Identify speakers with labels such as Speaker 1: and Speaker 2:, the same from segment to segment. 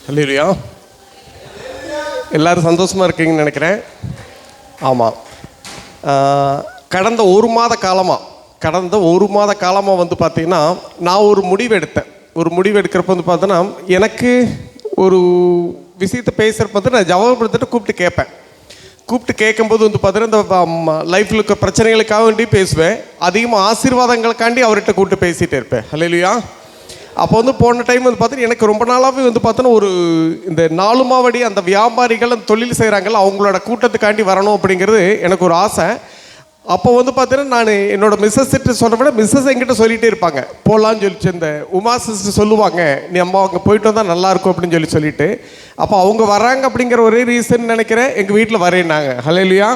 Speaker 1: ஹல்லேலூயா. எல்லோரும் சந்தோஷமாக இருக்கீங்கன்னு நினைக்கிறேன். ஆமாம், கடந்த ஒரு மாத காலமாக வந்து பார்த்திங்கன்னா நான் ஒரு முடிவு எடுக்கிறப்ப வந்து பார்த்தோன்னா எனக்கு ஒரு விஷயத்தை பேசுகிறப்ப வந்து நான் ஜவஹர்புரத்திட்ட கூப்பிட்டு கேட்கும்போது வந்து பார்த்தீங்கன்னா இந்த லைஃப்பில் இருக்க பிரச்சனைகளுக்காக வேண்டி பேசுவேன். அதிகமாக ஆசீர்வாதங்களுக்காண்டி அவர்கிட்ட கூப்பிட்டு பேசிகிட்டே இருப்பேன். ஹல்லேலூயா. அப்போ வந்து போன டைம் வந்து பார்த்தீங்கன்னா எனக்கு ரொம்ப நாளாகவே வந்து பார்த்தோன்னா ஒரு இந்த 4 மாவடி அந்த வியாபாரிகள் அந்த தொழில் செய்கிறாங்கல்ல அவங்களோட கூட்டத்துக்காண்டி வரணும் அப்படிங்கிறது எனக்கு ஒரு ஆசை. அப்போ வந்து பார்த்தீங்கன்னா நான் என்னோடய மிஸ்ஸஸ்கிட்ட சொல்கிற விட மிஸ்ஸஸ் என்கிட்ட சொல்லிகிட்டே இருப்பாங்க போகலான்னு சொல்லிச்சு. இந்த உமா சிஸ்டர் சொல்லுவாங்க, நீ அம்மா அவங்க போயிட்டு வந்தால் நல்லாயிருக்கும் அப்படின்னு சொல்லிட்டு அப்போ அவங்க வராங்க அப்படிங்கிற ஒரே ரீசன் நினைக்கிறேன் எங்கள் வீட்டில் வரேன்னாங்க. ஹல்லேலூயா.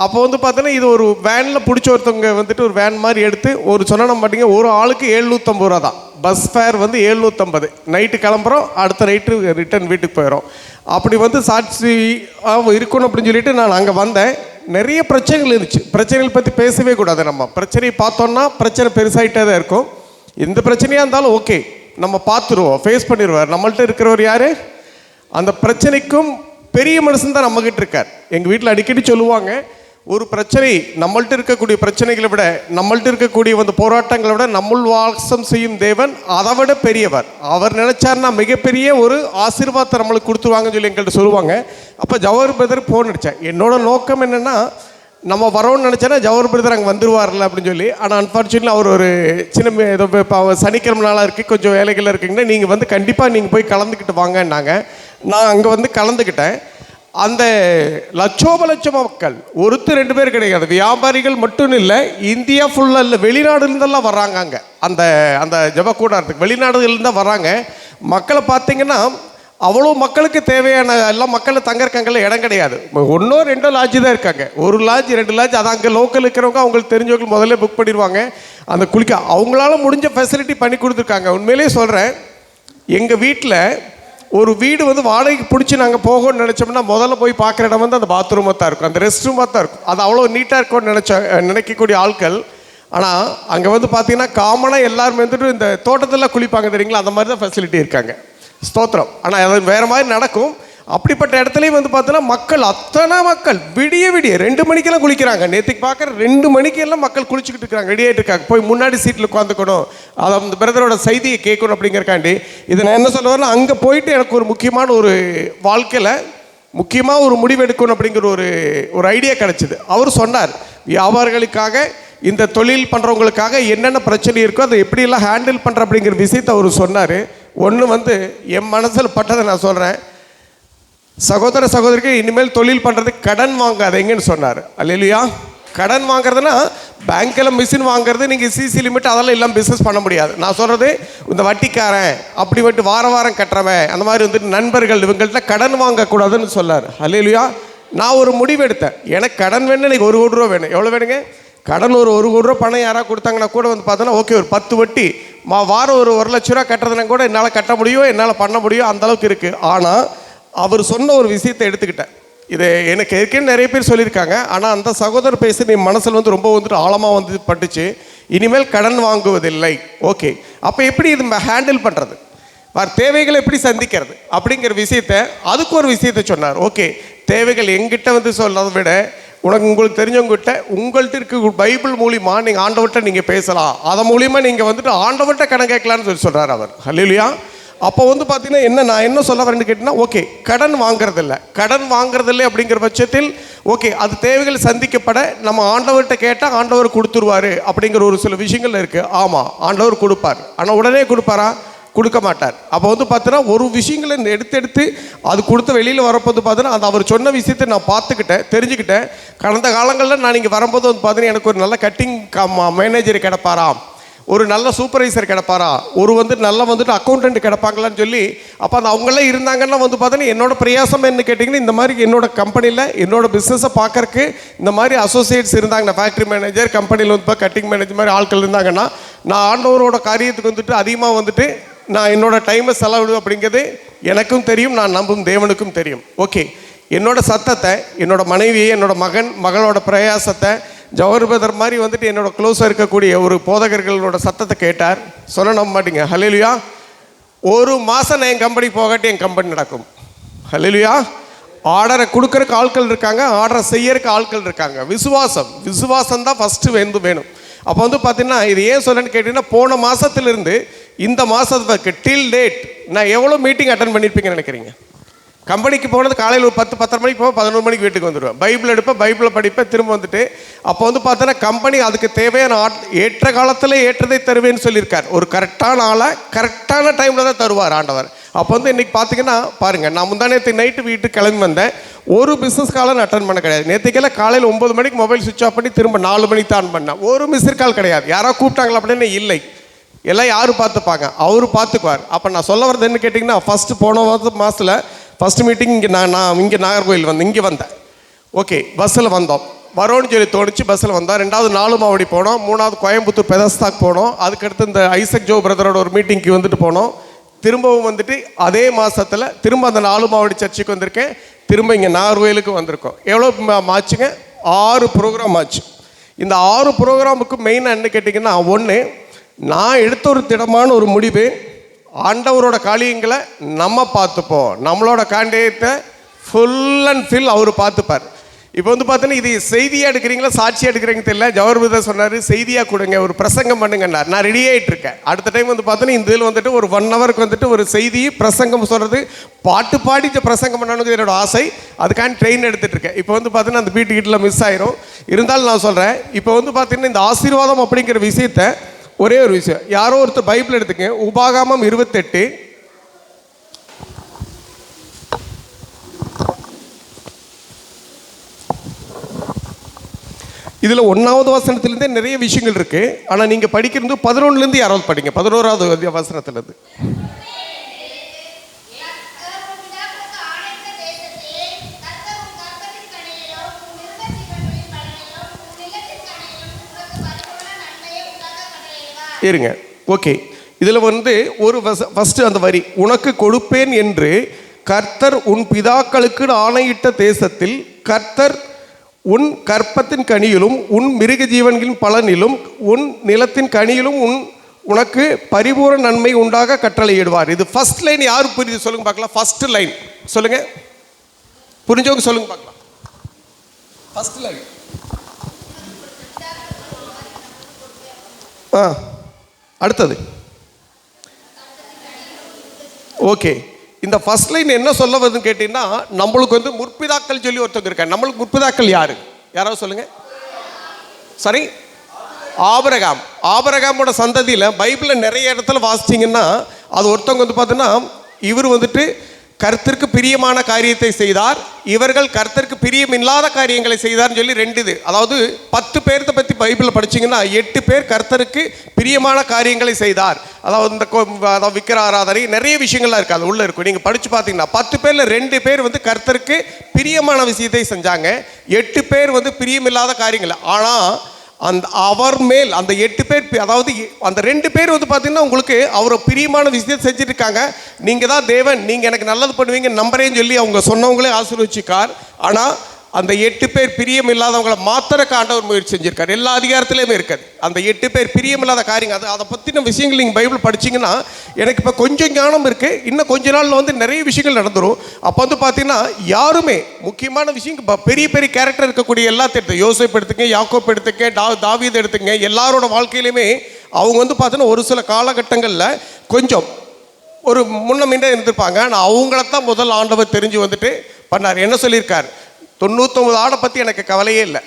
Speaker 1: அப்போ வந்து பார்த்தோன்னா இது ஒரு வேனில் பிடிச்ச ஒருத்தவங்க வந்துட்டு ஒரு வேன் மாதிரி எடுத்து ஒரு சொன்ன மாட்டிங்க ஒரு ஆளுக்கு 750 ரூபா தான் பஸ் ஃபேர் வந்து 750. நைட்டு கிளம்புறோம், அடுத்த நைட்டு ரிட்டர்ன் வீட்டுக்கு போயிடும். அப்படி வந்து சாட்சி இருக்கணும் அப்படின்னு சொல்லிட்டு நான் அங்கே வந்தேன். நிறைய பிரச்சனைகள் இருந்துச்சு. பிரச்சனைகள் பற்றி பேசவே கூடாது. நம்ம பிரச்சனையை பார்த்தோன்னா பிரச்சனை பெருசாகிட்டே தான் இருக்கும். எந்த பிரச்சனையாக இருந்தாலும் ஓகே நம்ம பார்த்துருவோம், ஃபேஸ் பண்ணிடுவார். நம்மள்ட்ட இருக்கிறவர் யார்? அந்த பிரச்சனைக்கும் பெரிய மனுஷன் தான் நம்மகிட்ட இருக்கார். எங்கள் வீட்டில் அடிக்கடி சொல்லுவாங்க, ஒரு பிரச்சனை நம்மள்ட்ட இருக்கக்கூடிய பிரச்சனைகளை விட நம்மள்ட்ட இருக்கக்கூடிய வந்து போராட்டங்களை விட நம்முள் வாசம் செய்யும் தேவன் அதை விட பெரியவர். அவர் நினைச்சார்னா மிகப்பெரிய ஒரு ஆசீர்வாதத்தை நம்மளுக்கு கொடுத்துருவாங்கன்னு சொல்லி எங்கள்கிட்ட சொல்லுவாங்க. அப்போ ஜவஹர் பிரதர் ஃபோன் அடித்தேன். என்னோட நோக்கம் என்னென்னா நம்ம வரோன்னு நினச்சேன்னா ஜவஹர் பிரதர் அங்கே வந்துடுவார்ல அப்படின்னு சொல்லி. ஆனால் அன்ஃபார்ச்சுனேட்லி அவர் ஒரு சின்ன ஏதோ இப்போ சனிக்கிழமை நாளாக இருக்குது, கொஞ்சம் வேலைகள் இருக்குங்கன்னா நீங்கள் வந்து கண்டிப்பாக நீங்கள் போய் கலந்துக்கிட்டு வாங்கன்னாங்க. நான் அங்கே வந்து கலந்துக்கிட்டேன். அந்த லட்சோப மக்கள், 1-2 பேர் கிடையாது. வியாபாரிகள் மட்டும் இல்லை, இந்தியா ஃபுல்லாக இல்லை, வெளிநாடுலேருந்தெல்லாம் வர்றாங்க. அங்கே அந்த அந்த ஜபக்கூடாரத்துக்கு வெளிநாடுகள்தான் வர்றாங்க. மக்களை பார்த்தீங்கன்னா அவ்வளோ மக்களுக்கு தேவையான எல்லாம் மக்களை தங்கறக்காங்கல்ல இடம் கிடையாது. 1-2 லாட்ஜ் தான் இருக்காங்க. 1 லாட்ஜ் 2 லாட்ஜ் அது அங்கே லோக்கல் இருக்கிறவங்க அவங்களுக்கு தெரிஞ்சவங்க முதல்ல புக் பண்ணிடுவாங்க. அந்த குளிக்க அவங்களால முடிஞ்ச ஃபெசிலிட்டி பண்ணி கொடுத்துருக்காங்க. உண்மையிலே சொல்கிறேன், எங்கள் வீட்டில் ஒரு வீடு வந்து வாடகைக்கு பிடிச்சி நாங்கள் போகணும்னு நினச்சோம்னா முதல்ல போய் பார்க்குற இடம் வந்து அந்த பாத்ரூமாக தான் இருக்கும், அந்த ரெஸ்ட் ரூமாக தான் இருக்கும். அது அவ்வளோ நீட்டாக இருக்கும்னு நினைக்கக்கூடிய ஆட்கள். ஆனால் அங்கே வந்து பார்த்தீங்கன்னா காமனாக எல்லாருமே வந்துட்டு இந்த தோட்டத்தில் குளிப்பாங்க தெரியுங்களா, அந்த மாதிரி தான் ஃபெசிலிட்டி இருக்காங்க. ஸ்தோத்திரம். ஆனால் அது வேறு மாதிரி நடக்கும். அப்படிப்பட்ட இடத்துலையும் வந்து பார்த்தோன்னா அத்தனை மக்கள் விடிய 2 மணிக்கெல்லாம் குளிக்கிறாங்க. நேற்றுக்கு பார்க்குற 2 மணிக்கெல்லாம் மக்கள் குளிச்சுக்கிட்டு இருக்காங்க, ரெடியாகிட்டு இருக்காங்க. போய் முன்னாடி சீட்டில் உட்காந்துக்கணும், அதை அந்த பிரதரோட செய்தியை கேட்கணும் அப்படிங்கிறக்காண்டி. இதை நான் என்ன சொல்ல வரேன்னா, அங்கே போயிட்டு எனக்கு ஒரு முக்கியமான ஒரு வாழ்க்கையில் முக்கியமாக ஒரு முடிவு எடுக்கணும் அப்படிங்கிற ஒரு ஐடியா கிடச்சிது. அவர் சொன்னார், வியாபாரிகளுக்காக இந்த தொழில் பண்ணுறவங்களுக்காக என்னென்ன பிரச்சனை இருக்கோ அதை எப்படியெல்லாம் ஹேண்டில் பண்ணுற அப்படிங்கிற விஷயத்தை அவர் சொன்னார். ஒன்று வந்து என் மனசில் பட்டதை நான் சொல்கிறேன். சகோதர சகோதரிக்கு இனிமேல் தொழில் பண்ணுறதுக்கு கடன் வாங்காதீங்கன்னு சொன்னார். அல்லேலூயா. கடன் வாங்குறதுனா பேங்க்கில் மிஷின் வாங்குறது, நீங்கள் சிசி லிமிட் அதெல்லாம் எல்லாம் பிஸ்னஸ் பண்ண முடியாது. நான் சொல்கிறது இந்த வட்டிக்காரன் அப்படி வந்துட்டு வாரம் கட்டுறவன் அந்த மாதிரி வந்துட்டு நண்பர்கள் இவங்கள்ட்ட கடன் வாங்கக்கூடாதுன்னு சொன்னார். அல்லேலூயா. நான் ஒரு முடிவு எடுத்தேன், எனக்கு கடன் வேணும், எனக்கு 1 கோடி ரூபா வேணும். எவ்வளோ வேணுங்க? கடன் ஒரு 1 கோடி ரூபா பணம் யாராவது கொடுத்தாங்கன்னா கூட வந்து பார்த்தோன்னா ஓகே ஒரு 10 வட்டி வாரம் ஒரு 1 லட்ச ரூபா கட்டுறதுனா கூட என்னால் கட்ட முடியும், என்னால் பண்ண முடியும், அந்தளவுக்கு இருக்குது. ஆனால் அவர் சொன்ன ஒரு விஷயத்தை எடுத்துக்கிட்டேன். இது எனக்கு ஏற்கனவே நிறைய பேர் சொல்லியிருக்காங்க. ஆனால் அந்த சகோதரர் பேசி என் மனசில் வந்து ரொம்ப வந்துட்டு ஆழமாக வந்து பட்டுச்சு. இனிமேல் கடன் வாங்குவதில்லை. ஓகே, அப்போ எப்படி இது ஹேண்டில் பண்ணுறது, தேவைகளை எப்படி சந்திக்கிறது அப்படிங்கிற விஷயத்தை, அதுக்கு ஒரு விஷயத்தை சொன்னார். ஓகே, தேவைகள் எங்கிட்ட வந்து சொல்றதை விட உங்களுக்கு தெரிஞ்சவங்ககிட்ட உங்கள்கிட்ட இருக்க பைபிள் மூலிமா நீங்கள் ஆண்டவர்கிட்ட நீங்கள் பேசலாம், அதன் மூலிமா நீங்கள் வந்துட்டு ஆண்டவர்கிட்ட கடன் கேட்கலான்னு சொல்கிறார் அவர். ஹல்லேலூயா. அப்போ வந்து பார்த்தீங்கன்னா நான் என்ன சொல்ல வரேன்னு கேட்டிங்கன்னா, ஓகே கடன் வாங்குறதில்லை அப்படிங்கிற பட்சத்தில் ஓகே அது தேவைகள் சந்திக்கப்பட நம்ம ஆண்டவர்கிட்ட கேட்டால் ஆண்டவர் கொடுத்துருவார் அப்படிங்கிற ஒரு சில விஷயங்கள் இருக்குது. ஆமாம், ஆண்டவர் கொடுப்பார். ஆனால் உடனே கொடுப்பாரா? கொடுக்க மாட்டார். அப்போ வந்து பார்த்தீங்கன்னா ஒரு விஷயங்களை எடுத்து அது கொடுத்து வெளியில் வரப்போது பார்த்தீங்கன்னா அந்த அவர் சொன்ன விஷயத்தை நான் தெரிஞ்சுக்கிட்டேன். கடந்த காலங்களில் நான் இங்கே வரும்போது வந்து பார்த்தீங்கன்னா எனக்கு ஒரு நல்ல கட்டிங் மேனேஜர் கிடப்பாராம், ஒரு நல்ல சூப்பர்வைசர் கிடப்பாரா, ஒரு நல்ல வந்துட்டு அக்கௌண்டன்ட் கிடப்பாங்களான்னு சொல்லி. அப்போ அந்த அவங்களாம் இருந்தாங்கன்னா வந்து பார்த்தீங்கன்னா என்னோட பிரயாசம் என்ன கேட்டிங்கன்னா, இந்த மாதிரி என்னோட கம்பெனியில் என்னோட பிஸ்னஸை பார்க்கறக்கு இந்த மாதிரி அசோசியேட்ஸ் இருந்தாங்கன்னா, ஃபேக்ட்ரி மேனேஜர் கம்பெனியில் வந்து இப்போ கட்டிங் மேனேஜர் மாதிரி ஆட்கள் இருந்தாங்கன்னா, நான் ஆண்டவரோட காரியத்துக்கு வந்துட்டு அதிகமாக வந்துட்டு நான் என்னோட டைமை செலவிடுவேன் அப்படிங்கிறது எனக்கும் தெரியும், நான் நம்பும் தேவனுக்கும் தெரியும். ஓகே, என்னோட சத்தத்தை, என்னோட மனைவியை, என்னோட மகளோட பிரயாசத்தை, ஜவஹர் பிரதர் மாதிரி வந்துட்டு என்னோட க்ளோஸாக இருக்கக்கூடிய ஒரு போதகர்களோட சத்தத்தை கேட்டார். சொல்ல நம்ப மாட்டீங்க. ஹல்லேலூயா. ஒரு மாதம் நான் என் கம்பெனி போகாட்டி என் கம்பெனி நடக்கும். ஹல்லேலூயா. ஆர்டரை கொடுக்கறக்கு ஆட்கள் இருக்காங்க, ஆர்டரை செய்யறதுக்கு ஆட்கள் இருக்காங்க. விசுவாசம் தான் ஃபஸ்ட்டு வேணும். அப்போ வந்து பார்த்தீங்கன்னா இது ஏன் சொல்லணும்னு கேட்டிங்கன்னா, போன மாதத்துலேருந்து இந்த மாதத்துக்கு டில் டேட் நான் எவ்வளோ மீட்டிங் அட்டன் பண்ணியிருப்பீங்கன்னு நினைக்கிறீங்க? கம்பெனிக்கு போனது காலையில் ஒரு 10-10:30 மணிக்கு போக 11 மணிக்கு வீட்டுக்கு வந்துடுவேன். பைபிள் எடுப்பேன், பைபிளை படிப்பேன், திரும்ப வந்துட்டு அப்போ வந்து பார்த்தோன்னா கம்பெனி அதுக்கு தேவையான ஏற்ற காலத்தில் ஏற்றதை தருவேன்னு சொல்லியிருக்கார். ஒரு கரெக்டான ஆளை கரெக்டான டைமில் தான் தருவார் ஆண்டவர். அப்போ வந்து இன்றைக்கி பார்த்தீங்கன்னா பாருங்கள், நான் முந்தானேற்று நைட்டு வீட்டுக்கு கிளம்பி வந்தேன். ஒரு பிஸ்னஸ் காலை நான் அட்டன் பண்ண கிடையாது. நேற்றுக்கெல்லாம் காலையில் 9 மணிக்கு மொபைல் சுவிட்ச் ஆஃப் பண்ணி திரும்ப 4 மணிக்கு தான் ஆன் பண்ணேன். ஒரு மிஸ்ஸர் கால் கிடையாது. யாராவது கூப்பிட்டாங்களா அப்படின்னு? இல்லை. எல்லாம் யார் பார்த்துப்பாங்க? அவர் பார்த்துக்குவார். அப்போ நான் சொல்ல வரது என்ன கேட்டிங்கன்னா, ஃபஸ்ட்டு போன மாதத்தில் ஃபஸ்ட்டு மீட்டிங் இங்கே நான் இங்கே நாகர்கோவில் இங்கே வந்தேன். ஓகே, பஸ்ஸில் வந்தோம். வரோன்னு சொல்லி தோணிச்சு, பஸ்ஸில் வந்தோம். 2வது 4 மாவடி போனோம். 3வது கோயம்புத்தூர் பெதஸ்தாக்கு போனோம். அதுக்கடுத்து இந்த ஐசக் ஜோ பிரதரோட ஒரு மீட்டிங்க்கு வந்துட்டு போனோம். திரும்பவும் வந்துட்டு அதே மாதத்தில் திரும்ப அந்த 4 மாவடி சர்ச்சுக்கு வந்திருக்கேன். திரும்ப இங்கே நாகர்கோயிலுக்கு வந்திருக்கோம். எவ்வளோ ஆச்சுங்க? 6 ப்ரோக்ராம் ஆச்சு. இந்த 6 ப்ரோக்ராமுக்கு மெயினாக என்ன கேட்டிங்கன்னா, ஒன்று, நான் எடுத்த ஒரு திடமான ஒரு முடிவு, ஆண்டவரோட காரியங்களை நம்ம பார்த்துப்போம். நம்மளோட காரியத்தை ஃபுல் அண்ட் ஃபில் அவர் பார்த்துப்பார். இப்போ வந்து பார்த்தீங்கன்னா இது செய்தியாக எடுக்கிறீங்களா சாட்சியாக எடுக்கிறீங்கன்னு தெரியல. ஜவஹர்பிரதர் சொன்னார், செய்தியாக கொடுங்க, ஒரு பிரசங்கம் பண்ணுங்கன்னார். நான் ரெடி ஆகிட்டு இருக்கேன். அடுத்த டைம் வந்து பார்த்தோன்னா இந்த இதில் வந்துட்டு ஒரு 1 ஹவருக்கு வந்துட்டு ஒரு செய்தி பிரசங்கம் சொல்கிறது, பாட்டு பாடி பிரசங்கம் பண்ணணுங்கிறது என்னோட ஆசை. அதுக்கான ட்ரெயின் எடுத்துகிட்டு இருக்கேன். இப்போ வந்து பார்த்தீங்கன்னா அந்த வீட்டுக்கிட்ட மிஸ் ஆயிரும். இருந்தாலும் நான் சொல்கிறேன், இப்போ வந்து பார்த்தீங்கன்னா இந்த ஆசீர்வாதம் அப்படிங்கிற விஷயத்தை, ஒரே ஒரு விஷயம், யாரோ ஒருத்தர் பைபிள் எடுத்துங்க, உபாகமம் 28 இதில் 1வது வசனத்துலேருந்தே நிறைய விஷயங்கள் இருக்குது. ஆனால் நீங்கள் படிக்கிறது 11லேருந்து யாராவது படிங்க, 11வது வசனத்துலேருந்து. இருங்க. ஓகே, இதில் வந்து ஒரு ஃபஸ்ட்டு அந்த வரி, உனக்கு கொடுப்பேன் என்று கர்த்தர் உன் பிதாக்களுக்கு ஆணையிட்ட தேசத்தில் கர்த்தர் உன் கற்பத்தின் கனியிலும் உன் மிருக ஜீவன்களின் பலனிலும் உன் நிலத்தின் கனியிலும் உனக்கு பரிபூரண நன்மை உண்டாக கட்டளையிடுவார். இது ஃபர்ஸ்ட் லைன். யாரு புரியுது சொல்லுங்க பார்க்கலாம்? ஃபர்ஸ்ட் லைன் சொல்லுங்க, புரிஞ்சவங்க சொல்லுங்க பார்க்கலாம். First line. அடுத்தது. ஓகே, இந்த ஃபர்ஸ்ட் லைன் என்ன சொல்ல வருதுன்னு கேட்டீங்கன்னா, நம்மளுக்கு வந்து முற்பிதாக்கள் சொல்லி ஒருத்தவங்க இருக்காங்க. நம்மளுக்கு முற்பிதாக்கள் யாரு? யாராவது சொல்லுங்க. சரி, ஆபிரகாம். ஆபிரகாமோட சந்ததியில் பைபிளில் நிறைய இடத்துல வாசிச்சிங்கன்னா, அது ஒருத்தவங்க வந்து பார்த்தீங்கன்னா, இவர் வந்துட்டு கர்த்தருக்கு பிரியமான காரியத்தை செய்தார், இவர்கள் கர்த்தருக்கு பிரியம் இல்லாத காரியங்களை செய்தார்னு சொல்லி 2 இது. அதாவது 10 பேர்த்த பற்றி பைபிளில் படிச்சிங்கன்னா 8 பேர் கர்த்தருக்கு பிரியமான காரியங்களை செய்தார். அதாவது இந்த விக்கிர ஆராதனை நிறைய விஷயங்கள்லாம் இருக்குது, அது உள்ளே இருக்கும். நீங்கள் படித்து பார்த்தீங்கன்னா 10 பேரில் 2 பேர் வந்து கர்த்தருக்கு பிரியமான விஷயத்தை செஞ்சாங்க, 8 பேர் வந்து பிரியமில்லாத காரியங்கள். ஆனால் அந்த அவர் மேல் அந்த 8 பேர், அதாவது அந்த 2 பேர் வந்து பார்த்தீங்கன்னா உங்களுக்கு அவரை பிரியமான விஷயத்தை செஞ்சுட்டு இருக்காங்க. நீங்கள் தான் தேவன், நீங்கள் எனக்கு நல்லது பண்ணுவீங்க நம்புறேன்னு சொல்லி அவங்க சொன்னவங்களே ஆசீர்வதிச்சிருக்கார். ஆனால் அந்த 8 பேர் பிரியம் இல்லாதவங்களை மாத்திரக்கு ஆண்டவர் முயற்சி செஞ்சிருக்காரு. எல்லா அதிகாரத்திலையுமே இருக்காது. அந்த 8 பேர் பிரியமில்லாத காரியங்கள், அதை பற்றின விஷயங்கள் நீங்கள் பைபிள் படிச்சிங்கன்னா, எனக்கு இப்போ கொஞ்சம் ஞானம் இருக்குது, இன்னும் கொஞ்ச நாளில் வந்து நிறைய விஷயங்கள் நடந்துடும். அப்போ வந்து பார்த்தீங்கன்னா யாருமே முக்கியமான விஷயம், பெரிய பெரிய கேரக்டர் இருக்கக்கூடிய எல்லாத்தையும், யோசேப் எடுத்துங்க, யாக்கோப் எடுத்துங்க, தாவீது எடுத்துங்க, எல்லாரோட வாழ்க்கையிலுமே அவங்க வந்து பார்த்தீங்கன்னா ஒரு சில காலகட்டங்களில் கொஞ்சம் ஒரு முன்னமின்றே இருந்திருப்பாங்க. ஆனால் அவங்களத்தான் முதல் ஆண்டவர் தெரிஞ்சு வந்துட்டு பண்ணார். என்ன சொல்லியிருக்கார்? 99 ஆடை பற்றி எனக்கு கவலையே இல்லை.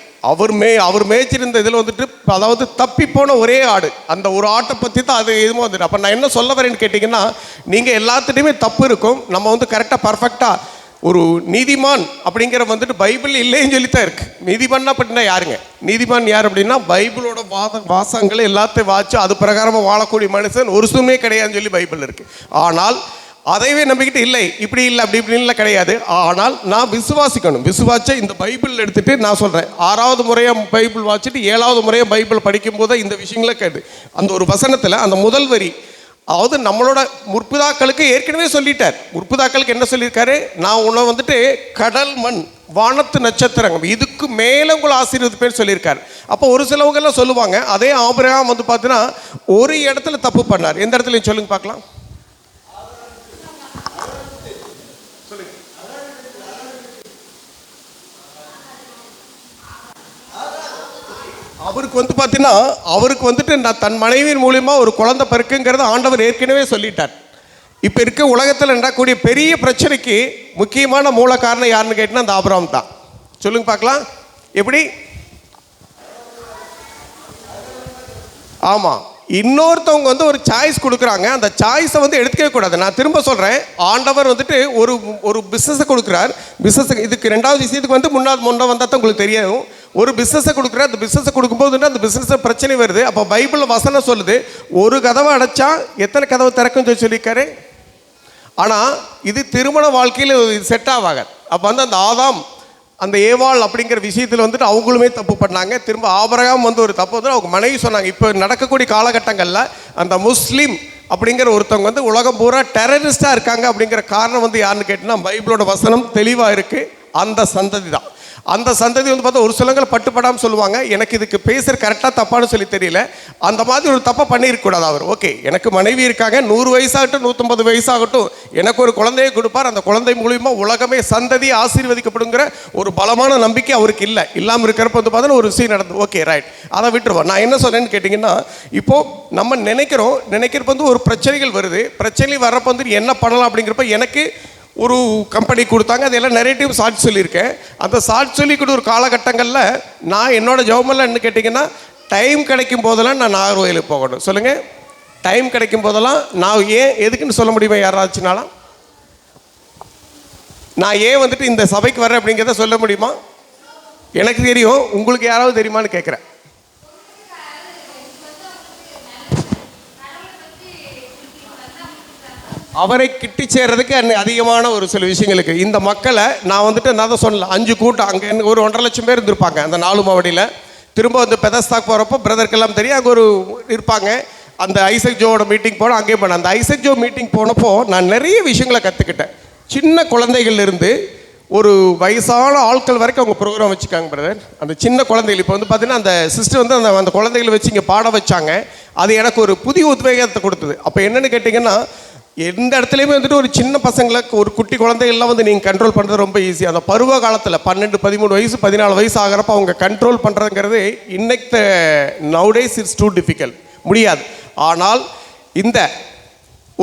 Speaker 1: அவர் மேய்ச்சிருந்த இதில் வந்துட்டு, அதாவது தப்பி போன ஒரே ஆடு, அந்த ஒரு ஆட்டை பற்றி தான் அது எதுவும் வந்துட்டு. அப்போ நான் என்ன சொல்ல வரேன்னு கேட்டிங்கன்னா, நீங்கள் எல்லாத்துட்டையுமே தப்பு இருக்கும், நம்ம வந்து கரெக்டாக பர்ஃபெக்டாக ஒரு நீதிமான் அப்படிங்கிற வந்துட்டு பைபிள் இல்லைன்னு சொல்லித்தான் இருக்குது. நீதிமான் அப்படின்னா யாருங்க? நீதிமான் யார் அப்படின்னா பைபிளோட வாசங்களை எல்லாத்தையும் வாச்சு அது பிரகாரமாக வாழக்கூடிய மனுஷன் ஒரு சுமே கிடையாதுன்னு சொல்லி பைபிள் இருக்குது. ஆனால் அதைவே நம்பிக்கிட்டு இல்லை, இப்படி இல்லை, அப்படி இப்படின்லாம் கிடையாது. ஆனால் நான் விசுவாசிக்கணும். விசுவாச்ச இந்த பைபிள் எடுத்துகிட்டு நான் சொல்கிறேன், 6வது முறையாக பைபிள் வாசிச்சுட்டு 7வது முறையாக பைபிள் படிக்கும்போது இந்த விஷயங்கள கேட்டு அந்த ஒரு வசனத்தில் அந்த முதல் வரி, அதாவது நம்மளோட முற்பிதாக்களுக்கு ஏற்கனவே சொல்லிட்டார். முற்பிதாக்களுக்கு என்ன சொல்லியிருக்காரு? நான் உன்னை வந்துட்டு கடல், மண், வானத்து நட்சத்திரங்கள் இதுக்கு மேலே உங்களை ஆசீர்வதிப்பேன்னு சொல்லியிருக்காரு. அப்போ ஒரு சிலவங்கெல்லாம் சொல்லுவாங்க, அதே ஆபிரகாம் வந்து பார்த்தீங்கன்னா ஒரு இடத்துல தப்பு பண்ணார். எந்த இடத்துலையும் சொல்லுங்க பார்க்கலாம். அவருக்கு வந்து பார்த்தீங்கன்னா அவருக்கு வந்துட்டு நான் தன் மனைவியின் மூலிமா ஒரு குழந்தை பிறக்குங்கிறத ஆண்டவர் ஏற்கனவே சொல்லிட்டார். இப்போ இருக்க உலகத்தில் நடக்கக்கூடிய பெரிய பிரச்சனைக்கு முக்கியமான மூல காரணம் யாருன்னு கேட்டினா அந்த ஆபிரகாம் தான். சொல்லுங்க பார்க்கலாம். எப்படி? ஆமாம், இன்னொருத்தவங்க வந்து ஒரு சாய்ஸ் கொடுக்குறாங்க, அந்த சாய்ஸை வந்து எடுத்துக்கவே கூடாது. நான் திரும்ப சொல்கிறேன், ஆண்டவர் வந்துட்டு ஒரு ஒரு பிஸ்னஸை கொடுக்குறார். பிஸ்னஸ் இதுக்கு ரெண்டாவது விஷயத்துக்கு வந்து முன்னே வந்தால் தான் உங்களுக்கு தெரியும். ஒரு பிஸ்னஸை கொடுக்குறார், அந்த பிஸ்னஸை கொடுக்கும்போது அந்த பிஸ்னஸில் பிரச்சனை வருது. அப்போ பைபிளில் வசனம் சொல்லுது, ஒரு கதவை அடைச்சா எத்தனை கதவை திறக்குன்னு சொல்லியிருக்காரு. ஆனால் இது திருமண வாழ்க்கையில் செட் ஆகாது. அப்போ வந்து அந்த ஆதாம் அந்த ஏவாள் அப்படிங்கிற விஷயத்தில் வந்துட்டு அவங்களுமே தப்பு பண்ணாங்க. திரும்ப ஆபிரகாம் வந்து ஒரு தப்பு வந்து அவங்க மனைவி சொன்னாங்க. இப்போ நடக்கக்கூடிய காலகட்டங்களில் அந்த முஸ்லீம் அப்படிங்கிற ஒருத்தவங்க வந்து உலகம் பூரா டெரரிஸ்டாக இருக்காங்க. அப்படிங்கிற காரணம் வந்து யாருன்னு கேட்டிங்கன்னா பைபிளோட வசனம் தெளிவாக இருக்குது. அந்த சந்ததி தான். அந்த சந்ததி வந்து பார்த்தா ஒரு சிலங்கள் பட்டுப்படாமல் சொல்லுவாங்க, எனக்கு இதுக்கு பேசுகிற கரெக்டாக தப்பான்னு சொல்லி தெரியல. அந்த மாதிரி ஒரு தப்பை பண்ணியிருக்கக்கூடாது. அவர் ஓகே, எனக்கு மனைவி இருக்காங்க, 100 வயசாகட்டும் 150 வயசாகட்டும், எனக்கு ஒரு குழந்தையை கொடுப்பார். அந்த குழந்தை மூலிமா உலகமே சந்ததி ஆசீர்வதிக்கப்படுங்கிற ஒரு பலமான நம்பிக்கை அவருக்கு இல்லாமல் இருக்கிறப்ப வந்து பார்த்தா ஒரு விஷயம் நடந்து. ஓகே ரைட், அதை விட்டுருவோம். நான் என்ன சொன்னேன்னு கேட்டிங்கன்னா, இப்போது நம்ம நினைக்கிறப்ப வந்து ஒரு பிரச்சனைகள் வருது. பிரச்சனை வர்றப்ப வந்து என்ன பண்ணலாம் அப்படிங்கிறப்ப எனக்கு ஒரு கம்பெனி கொடுத்தாங்க. அதெல்லாம் நெரேட்டிவ் சாட்சி சொல்லியிருக்கேன். அந்த சாட்சி சொல்லிக்கிட்டு ஒரு காலகட்டங்களில் நான் என்னோட ஜெபமெல்லாம் என்ன கேட்டிங்கன்னா, டைம் கிடைக்கும் போதெல்லாம் நான் நாகர்கோயிலுக்கு போகணும். சொல்லுங்கள், டைம் கிடைக்கும் போதெல்லாம் நான் எதுக்குன்னு சொல்ல முடியுமா யாராச்சுனாலும்? நான் வந்துட்டு இந்த சபைக்கு வரேன் அப்படிங்கிறத சொல்ல முடியுமா? எனக்கு தெரியும், உங்களுக்கு யாராவது தெரியுமான்னு கேட்குறேன். அவரை கிட்டி சேர்றதுக்கு அதிகமான ஒரு சில விஷயங்களுக்கு இந்த மக்களை நான் வந்துட்டு நான் தான் சொன்னல 5 கூட்டம் அங்கே ஒரு 1.5 லட்சம் பேர் இருந்திருப்பாங்க அந்த 4 மாவடியில். திரும்ப வந்து பெதஸ்தாக்கு போகிறப்போ பிரதருக்கெல்லாம் தெரியும், அங்கே ஒரு இருப்பாங்க. அந்த ஐசக் ஜோவோட மீட்டிங் போனோம், அங்கேயே போனேன். அந்த ஐசக் ஜோ மீட்டிங் போனப்போ நான் நிறைய விஷயங்களை கற்றுக்கிட்டேன். சின்ன குழந்தைகள்லேருந்து ஒரு வயசான ஆட்கள் வரைக்கும் அவங்க ப்ரோக்ராம் வச்சுக்காங்க பிரதர். அந்த சின்ன குழந்தைகள் இப்போ வந்து பார்த்தீங்கன்னா அந்த சிஸ்டர் வந்து அந்த குழந்தைகளை வச்சு இங்கே பாட வச்சாங்க. அது எனக்கு ஒரு புதிய உத்வேகத்தை கொடுத்தது. அப்போ என்னென்னு கேட்டிங்கன்னா, எந்த இடத்துலையுமே வந்துட்டு ஒரு சின்ன பசங்களுக்கு ஒரு குட்டி குழந்தைகள்லாம் வந்து நீங்கள் கண்ட்ரோல் பண்ணுறது ரொம்ப ஈஸி. அந்த பருவ காலத்தில் 12, 13 வயசு 14 வயசு ஆகிறப்ப அவங்க கண்ட்ரோல் பண்ணுறதுங்கிறது இன்னைக்கு நவுடேஸ் இட்ஸ் டூ டிஃபிகல்ட், முடியாது. ஆனால் இந்த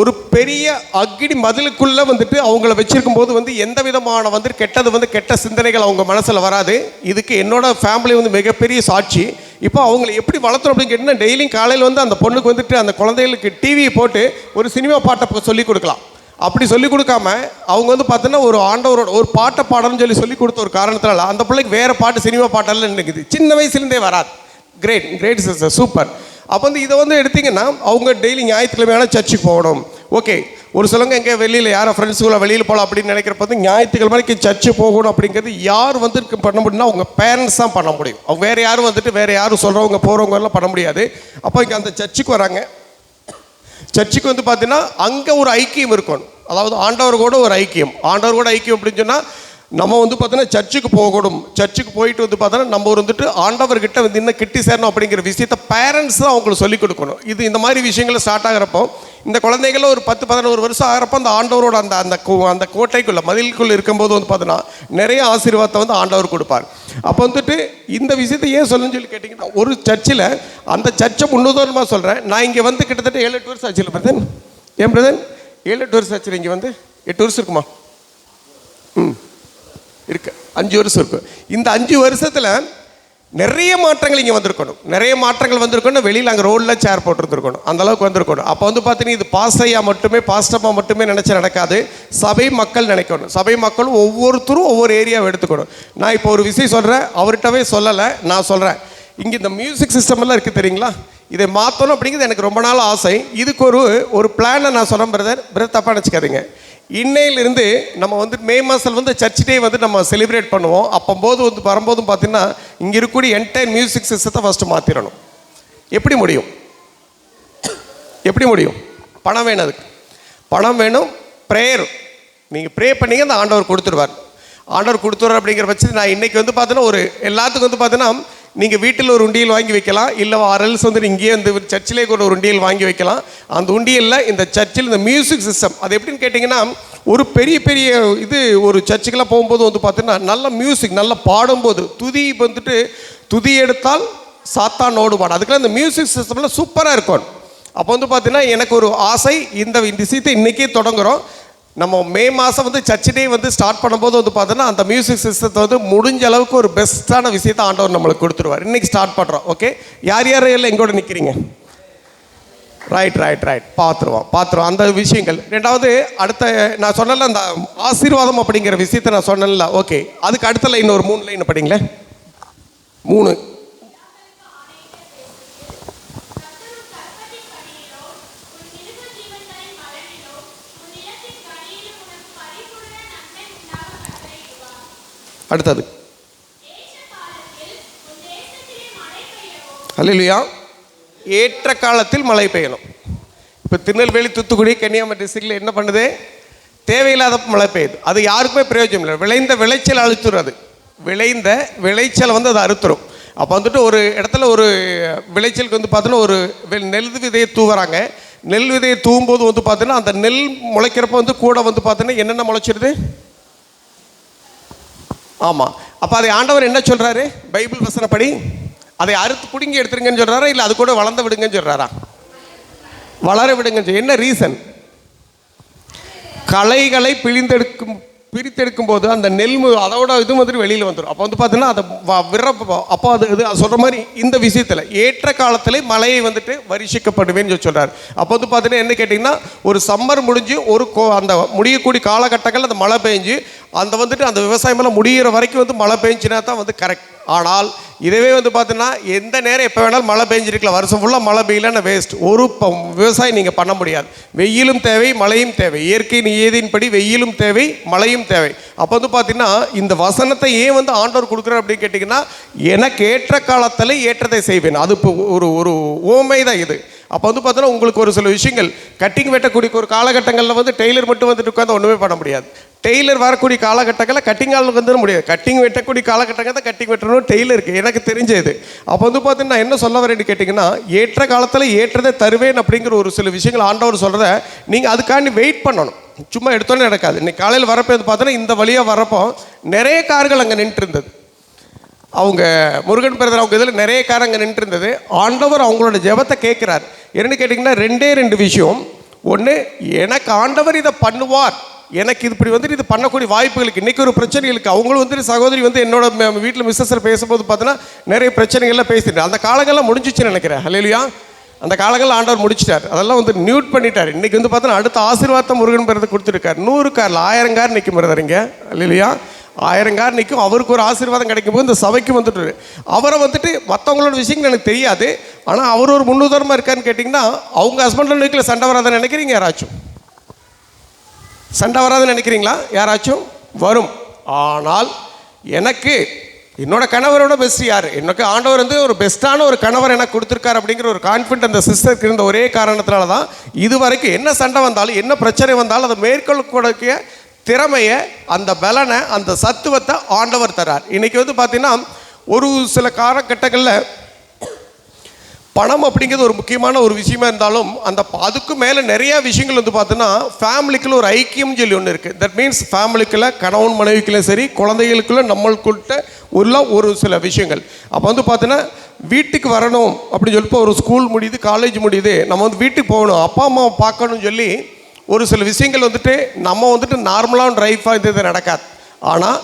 Speaker 1: ஒரு பெரிய அக்னி மதிலுக்குள்ளே வந்துட்டு அவங்கள வச்சிருக்கும் போது வந்து எந்த விதமான வந்துட்டு கெட்ட சிந்தனைகள் அவங்க மனசில் வராது. இதுக்கு என்னோட ஃபேமிலி வந்து மிகப்பெரிய சாட்சி. இப்போ அவங்களை எப்படி வளர்த்துறோம் அப்படின்னு கேட்டிங்கன்னா, டெய்லியும் காலையில் வந்து அந்த பொண்ணுக்கு வந்துட்டு அந்த குழந்தைகளுக்கு டிவியை போட்டு ஒரு சினிமா பாட்டை சொல்லிக் கொடுக்கலாம். அப்படி சொல்லிக் கொடுக்காம அவங்க வந்து பார்த்தீங்கன்னா ஒரு ஆண்டவரோட ஒரு பாட்டை பாடணும்னு சொல்லி கொடுத்த ஒரு காரணத்தினால அந்த பிள்ளைக்கு வேறு பாட்டு சினிமா பாட்டெல்லாம் நினைக்குது. சின்ன வயசுலேருந்தே வராது. Great sister, super. அப்போ வந்து இதை வந்து எடுத்திங்கன்னா அவங்க டெய்லி ஞாயிற்றுக்கிழமையான சர்ச்சுக்கு போகணும். ஓகே, ஒரு சிலவங்க எங்கே வெளியில் யாரை ஃப்ரெண்ட்ஸுக்குள்ள வெளியில் போகலாம் அப்படின்னு நினைக்கிறப்ப வந்து ஞாயிற்றுக்கிழமைக்கு சர்ச்சு போகணும் அப்படிங்கிறது யார் வந்து பண்ண முடியும்னா அவங்க பேரண்ட்ஸ் தான் பண்ண முடியும். அவங்க வேறு யாரும் சொல்கிறவங்க போகிறவங்க எல்லாம் பண்ண முடியாது. அப்போ இங்கே அந்த சர்ச்சுக்கு வராங்க. சர்ச்சுக்கு வந்து பார்த்தீங்கன்னா அங்கே ஒரு ஐக்கியம் இருக்கணும். அதாவது ஆண்டவர் கூட ஒரு ஐக்கியம் அப்படின்னு சொன்னால் நம்ம வந்து பார்த்தோன்னா சர்ச்சுக்கு போகணும். சர்ச்சுக்கு போயிட்டு வந்து பார்த்தோன்னா நம்ம வந்துட்டு ஆண்டவர்கிட்ட வந்து இன்னும் கிட்டி சேரணும் அப்படிங்கிற விஷயத்தை பேரண்ட்ஸ் தான் அவங்களுக்கு சொல்லிக் கொடுக்கணும். இந்த மாதிரி விஷயங்கள் ஸ்டார்ட் ஆகிறப்போ இந்த குழந்தைகளும் ஒரு 10-11 வருஷம் ஆகிறப்போ அந்த ஆண்டவரோட அந்த கோட்டைக்குள்ளே மதிலுக்குள்ளே இருக்கும்போது வந்து பார்த்தோன்னா நிறைய ஆசீர்வாதத்தை வந்து ஆண்டவர் கொடுப்பார். அப்போ வந்துட்டு இந்த விஷயத்தை ஏன் சொல்லுன்னு சொல்லி கேட்டிங்கன்னா, ஒரு சர்ச்சில் அந்த சர்ச்சை முன்னுதாரணமாக சொல்கிறேன். நான் இங்கே வந்து கிட்டத்தட்ட 7-8 வருஷம் ஆச்சு பிரதன். ஏன் பிரதன் 7-8 வருஷம் ஆச்சு? இங்கே வந்து 8 வருஷம் இருக்குமா? இருக்கு, 5 வருஷம் இருக்கும். இந்த 5 வருஷத்தில் நிறைய மாற்றங்கள் இங்கே வந்திருக்கணும். வெளியில் அங்கே ரோடில் சேர் போட்டுருந்துருக்கணும், அந்தளவுக்கு வந்திருக்கணும். அப்போ வந்து பார்த்தீங்கன்னா இது பாஸ்டையா மட்டுமே பாஸ்டமாக மட்டுமே நினச்சி நடக்காது. சபை மக்கள் நினைக்கணும். சபை மக்களும் ஒவ்வொருத்தரும் ஒவ்வொரு ஏரியாவை எடுத்துக்கணும். நான் இப்போ ஒரு விஷயம் சொல்கிறேன், அவர்கிட்டவே சொல்லலை, நான் சொல்கிறேன். இங்கே இந்த மியூசிக் சிஸ்டம் எல்லாம் இருக்குது தெரியுங்களா, இதை மாற்றணும் அப்படிங்கிறது எனக்கு ரொம்ப நாள் ஆசை. இதுக்கு ஒரு பிளானை நான் சொல்கிறேன் பிரதர், தப்பாக நினச்சிக்காதீங்க. இன்னையிலிருந்து நம்ம வந்து மே மாதம் வந்து சர்ச் டே வந்து நம்ம செலிப்ரேட் பண்ணுவோம். அப்போது வந்து வரும்போதும் பார்த்தீங்கன்னா இங்கே இருக்கக்கூடிய என்டையர் மியூசிக் சிஸ்டத்தை ஃபஸ்ட்டு மாற்றிடணும். எப்படி முடியும்? பணம் வேணும். அதுக்கு பணம் வேணும். ப்ரேயர், நீங்கள் ப்ரே பண்ணிங்க, அந்த ஆண்டவர் கொடுத்துருவார் அப்படிங்கிற பட்சத்தில் நான் இன்றைக்கி வந்து பார்த்தீங்கன்னா ஒரு எல்லாத்துக்கும் வந்து பார்த்தீங்கன்னா நீங்கள் வீட்டில் ஒரு உண்டியல் வாங்கி வைக்கலாம், இல்லை ஆர்எல்ஸ் வந்து இங்கேயே வந்து சர்ச்சிலே கூட ஒரு உண்டியல் வாங்கி வைக்கலாம். அந்த உண்டியலில் இந்த சர்ச்சில் இந்த மியூசிக் சிஸ்டம் அது எப்படின்னு கேட்டிங்கன்னா, ஒரு பெரிய இது ஒரு சர்ச்சுக்கெல்லாம் போகும்போது வந்து பார்த்தீங்கன்னா நல்ல மியூசிக் நல்லா பாடும்போது துதி எடுத்தால் சாத்தான் ஓடுவான். அதுக்கெல்லாம் இந்த மியூசிக் சிஸ்டம்லாம் சூப்பராக இருக்கும். அப்போ வந்து பார்த்தீங்கன்னா எனக்கு ஒரு ஆசை, இந்த விஷயத்தை இன்றைக்கே தொடங்குகிறோம். நம்ம மே மாதம் வந்து சர்ச்சிடே வந்து ஸ்டார்ட் பண்ணும்போது வந்து பார்த்தோன்னா அந்த மியூசிக் சிஸ்டத்தை வந்து முடிஞ்ச அளவுக்கு ஒரு பெஸ்ட்டான விஷயத்தை ஆண்டவர் நம்மளுக்கு கொடுத்துருவார். இன்றைக்கி ஸ்டார்ட் பண்ணுறோம். ஓகே, யார் யார் எல்லாம் எங்கூட நிற்கிறீங்க? ரைட் ரைட் ரைட் பார்த்துருவோம் அந்த விஷயங்கள். ரெண்டாவது அடுத்த நான் சொன்னல அந்த ஆசீர்வாதம் அப்படிங்கிற விஷயத்தை நான் சொன்னேன்ல. ஓகே, அதுக்கு அடுத்த லைன் ஒரு 3 லைன் படிங்களேன். 3. அடுத்தது அல்லேலூயா, ஏற்ற காலத்தில் மழை பெய்யணும். இப்போ திருநெல்வேலி, தூத்துக்குடி, கன்னியாகுமரி டிஸ்ட்ரிக்டில் என்ன பண்ணுது? தேவையில்லாத மழை பெய்யுது. அது யாருக்குமே பிரயோஜனம் இல்லை. விளைந்த விளைச்சல் அழுத்துறது, விளைந்த விளைச்சல் வந்து அதை அறுத்துரும். அப்போ வந்துட்டு ஒரு இடத்துல ஒரு விளைச்சலுக்கு வந்து பார்த்தோன்னா ஒரு நெல் விதையை தூவுறாங்க. நெல் விதையை தூவும்போது வந்து பார்த்தோன்னா அந்த நெல் முளைக்கிறப்ப வந்து கூட வந்து பார்த்தோன்னா என்னென்ன முளைச்சிருது? ஆமாம். அப்போ அதை ஆண்டவர் என்ன சொல்கிறாரு? பைபிள் வசனப்படி அதை அறுத்து பிடுங்கி எடுத்துருங்கன்னு சொல்கிறாரா, இல்லை அது கூட வளர்ந்து விடுங்கன்னு சொல்கிறாரா? வளர விடுங்க. என்ன ரீசன்? களைகளை பிரித்தெடுக்கும் போது அந்த நெல் அதோட இது மாதிரி வெளியில் வந்துடும். அப்போ வந்து பார்த்தீங்கன்னா அதை அப்போ அது இது சொல்கிற மாதிரி இந்த விஷயத்தில் ஏற்ற காலத்தில் மழையை வந்துட்டு வருஷிக்கப்படுவேன்னு சொல்கிறார். அப்போ வந்து பார்த்தீங்கன்னா என்ன கேட்டிங்கன்னா, ஒரு சம்மர் முடிஞ்சு ஒரு அந்த முடியக்கூடிய காலகட்டங்கள் அந்த மழை பெஞ்சு அந்த வந்துட்டு அந்த விவசாயமெல்லாம் முடிகிற வரைக்கும் வந்து மழை பெஞ்சினா தான் வந்து கரெக்ட். ஆனால் இதுவே வந்து பார்த்தீங்கன்னா எந்த நேரம் எப்போ வேணாலும் மழை பெஞ்சிருக்கலாம், வருஷம் ஃபுல்லாக மழை பெய்யலன்னா வேஸ்ட். ஒரு விவசாயம் நீங்கள் பண்ண முடியாது. வெயிலும் தேவை, மழையும் தேவை. இயற்கை நியதியின்படி வெயிலும் தேவை, மழையும் தேவை. அப்போ வந்து பார்த்தீங்கன்னா இந்த வசனத்தை ஏன் வந்து ஆண்டவர் கொடுக்குறார் அப்படின்னு கேட்டிங்கன்னா, எனக்கு ஏற்ற காலத்தில் ஏற்றத்தை செய்வேன். அது இப்போ ஒரு ஓமை தான் இது. அப்போ வந்து பார்த்தோன்னா உங்களுக்கு ஒரு சில விஷயங்கள் கட்டிங் வெட்டக்கூடிய ஒரு காலகட்டங்களில் வந்து டெய்லர் மட்டும் வந்துட்டு உட்காந்து ஒன்றுமே பண்ண முடியாது. டெய்லர் வரக்கூடிய காலகட்டங்களில் கட்டிங் ஆள் வந்துட முடியாது. கட்டிங் வெட்டக்கூடிய காலகட்டங்கள் தான் கட்டிங் வெட்டணும் டெய்லருக்கு, எனக்கு தெரிஞ்சது. அப்போ வந்து பார்த்தீங்கன்னா என்ன சொல்ல வரேன்னு கேட்டிங்கன்னா, ஏற்ற காலத்தில் ஏற்றதை தருவேன் அப்படிங்கிற ஒரு சில விஷயங்கள் ஆண்டவர் சொல்கிறத நீங்கள் அதுக்காண்டி வெயிட் பண்ணணும். சும்மா எடுத்தோன்னே நடக்காது. இன்னைக்கு காலையில் வரப்போ வந்து பார்த்தோன்னா இந்த வழியாக வரப்போ நிறைய கார்கள் அங்கே நின்று இருந்தது. அவங்க முருகன் பிரதர் அவங்க இதில் நிறைய காரம் அங்கே நின்று இருந்தது. ஆண்டவர் அவங்களோட ஜெபத்தை கேட்குறார். என்னென்னு கேட்டிங்கன்னா 2 விஷயம். ஒன்று, எனக்கு ஆண்டவர் இதை பண்ணுவார், எனக்கு இது இப்படி வந்துட்டு இது பண்ணக்கூடிய வாய்ப்புகளுக்கு இன்றைக்கி ஒரு பிரச்சனைகளுக்கு அவங்களும் வந்துட்டு சகோதரி வந்து என்னோட வீட்டில் மிஸ்ஸஸில் பேசும்போது பார்த்தோன்னா நிறைய பிரச்சனைகள்லாம் பேசிட்டு அந்த காலங்கள்லாம் முடிஞ்சிச்சுன்னு நினைக்கிறேன். அல்லேலூயா, அந்த காலங்களில் ஆண்டவர் முடிச்சிட்டார். அதெல்லாம் வந்து நியூட் பண்ணிட்டார். இன்றைக்கி வந்து பார்த்தோன்னா அடுத்த ஆசீர்வாதத்தை முருகன் பிரதர் கொடுத்துருக்கார். 100 காரில் 1000 கார் நிற்கும் பிரதரிங்க. அல்லேலூயா, 1000 கார் நிற்கும். அவருக்கு ஒரு ஆசீர்வாதம் கிடைக்கும் போது இந்த சபைக்கு வந்துட்டு அவரை வந்துட்டு மற்றவங்களோட விஷயங்கள் எனக்கு தெரியாது. ஆனால் அவர் ஒரு முன்னுதாரணமாக இருக்காருன்னு கேட்டிங்கன்னா, அவங்க ஹஸ்பண்ட் வீட்டில் சண்டை வராதுன்னு நினைக்கிறீங்க? யாராச்சும் சண்டை வராதுன்னு நினைக்கிறீங்களா? யாராச்சும் வரும். ஆனால் எனக்கு என்னோட கணவரோட பெஸ்ட் யார்? எனக்கு ஆண்டவர் வந்து ஒரு பெஸ்ட்டான ஒரு கணவர் எனக்கு கொடுத்துருக்காரு அப்படிங்கிற ஒரு கான்ஃபிடென்ட் அந்த சிஸ்டருக்கு இருந்த ஒரே காரணத்தினால தான் இது வரைக்கும் என்ன சண்டை வந்தாலும் என்ன பிரச்சனை வந்தாலும் அதை மேற்கொள்ளக்கூடிய திறமையை, அந்த பலனை, அந்த சத்துவத்தை ஆண்டவர் தரார். இன்றைக்கி வந்து பார்த்திங்கன்னா ஒரு சில காலகட்டங்களில் பணம் அப்படிங்கிறது ஒரு முக்கியமான ஒரு விஷயமா இருந்தாலும் அதுக்கு மேலே நிறையா விஷயங்கள் வந்து பார்த்தோன்னா ஃபேமிலிக்குள்ள ஒரு ஐக்கியம் சொல்லி ஒன்று இருக்குது. தட் மீன்ஸ் ஃபேமிலிக்குள்ள கணவன் மனைவிக்குள்ள சரி, குழந்தைகளுக்குள்ள நம்மளுக்குள்ள உள்ள ஒரு சில விஷயங்கள். அப்போ வந்து பார்த்தோன்னா வீட்டுக்கு வரணும் அப்படின்னு சொல்லிப்போ ஒரு ஸ்கூல் முடியுது, காலேஜ் முடியுது, நம்ம வந்து வீட்டுக்கு போகணும், அப்பா அம்மாவை பார்க்கணும்னு சொல்லி ஒரு சில விஷயங்கள் வந்துட்டு நம்ம வந்துட்டு நார்மலாக லைஃபாக இது நடக்காது. ஆனால்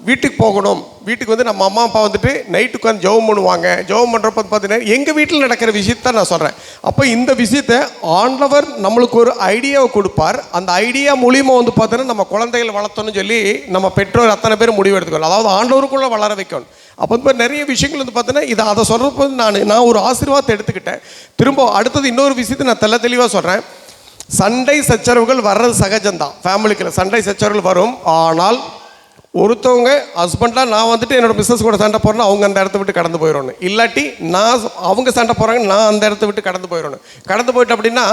Speaker 1: வீட்டுக்கு போகணும், வீட்டுக்கு வந்து நம்ம அம்மா அப்பா வந்துட்டு நைட்டு உட்காந்து ஜெபம் பண்ணுவாங்க. ஜெபம் பண்ணுறப்ப பார்த்தீங்கன்னா எங்கள் வீட்டில் நடக்கிற விஷயத்த நான் சொல்கிறேன். அப்போ இந்த விஷயத்தை ஆண்டவர் நம்மளுக்கு ஒரு ஐடியாவை கொடுப்பார். அந்த ஐடியா மூலியமாக வந்து பார்த்தோன்னா நம்ம குழந்தைகளை வளர்த்தணும்னு சொல்லி நம்ம பெற்றோர் அத்தனை பேர் முடிவு எடுத்துக்கணும். அதாவது ஆண்டவருக்குள்ளே வளர வைக்கணும். அப்போ வந்து நிறைய விஷயங்கள் வந்து பார்த்தோன்னா இதை அதை சொல்கிறப்போ நான் ஒரு ஆசீர்வாதத்தை எடுத்துக்கிட்டேன். திரும்ப அடுத்தது இன்னொரு விஷயத்தை நான் தெளிவாக சொல்கிறேன். சண்டை சச்சரவுகள் வர்றது சகஜம்தான். ஃபேமிலிக்குள்ள சண்டை சச்சரவுகள் வரும். ஆனால் ஒருத்தவங்க ஹஸ்பண்டாக நான் வந்துட்டு என்னோடய பிஸ்னஸ் கூட சண்டை போடுறேன்னா அவங்க அந்த இடத்த விட்டு கடந்து போயிடணும். இல்லாட்டி அவங்க சண்டை போடுறாங்க, நான் அந்த இடத்த விட்டு கடந்து போயிடணும். கடந்து போயிட்டு அப்படின்னா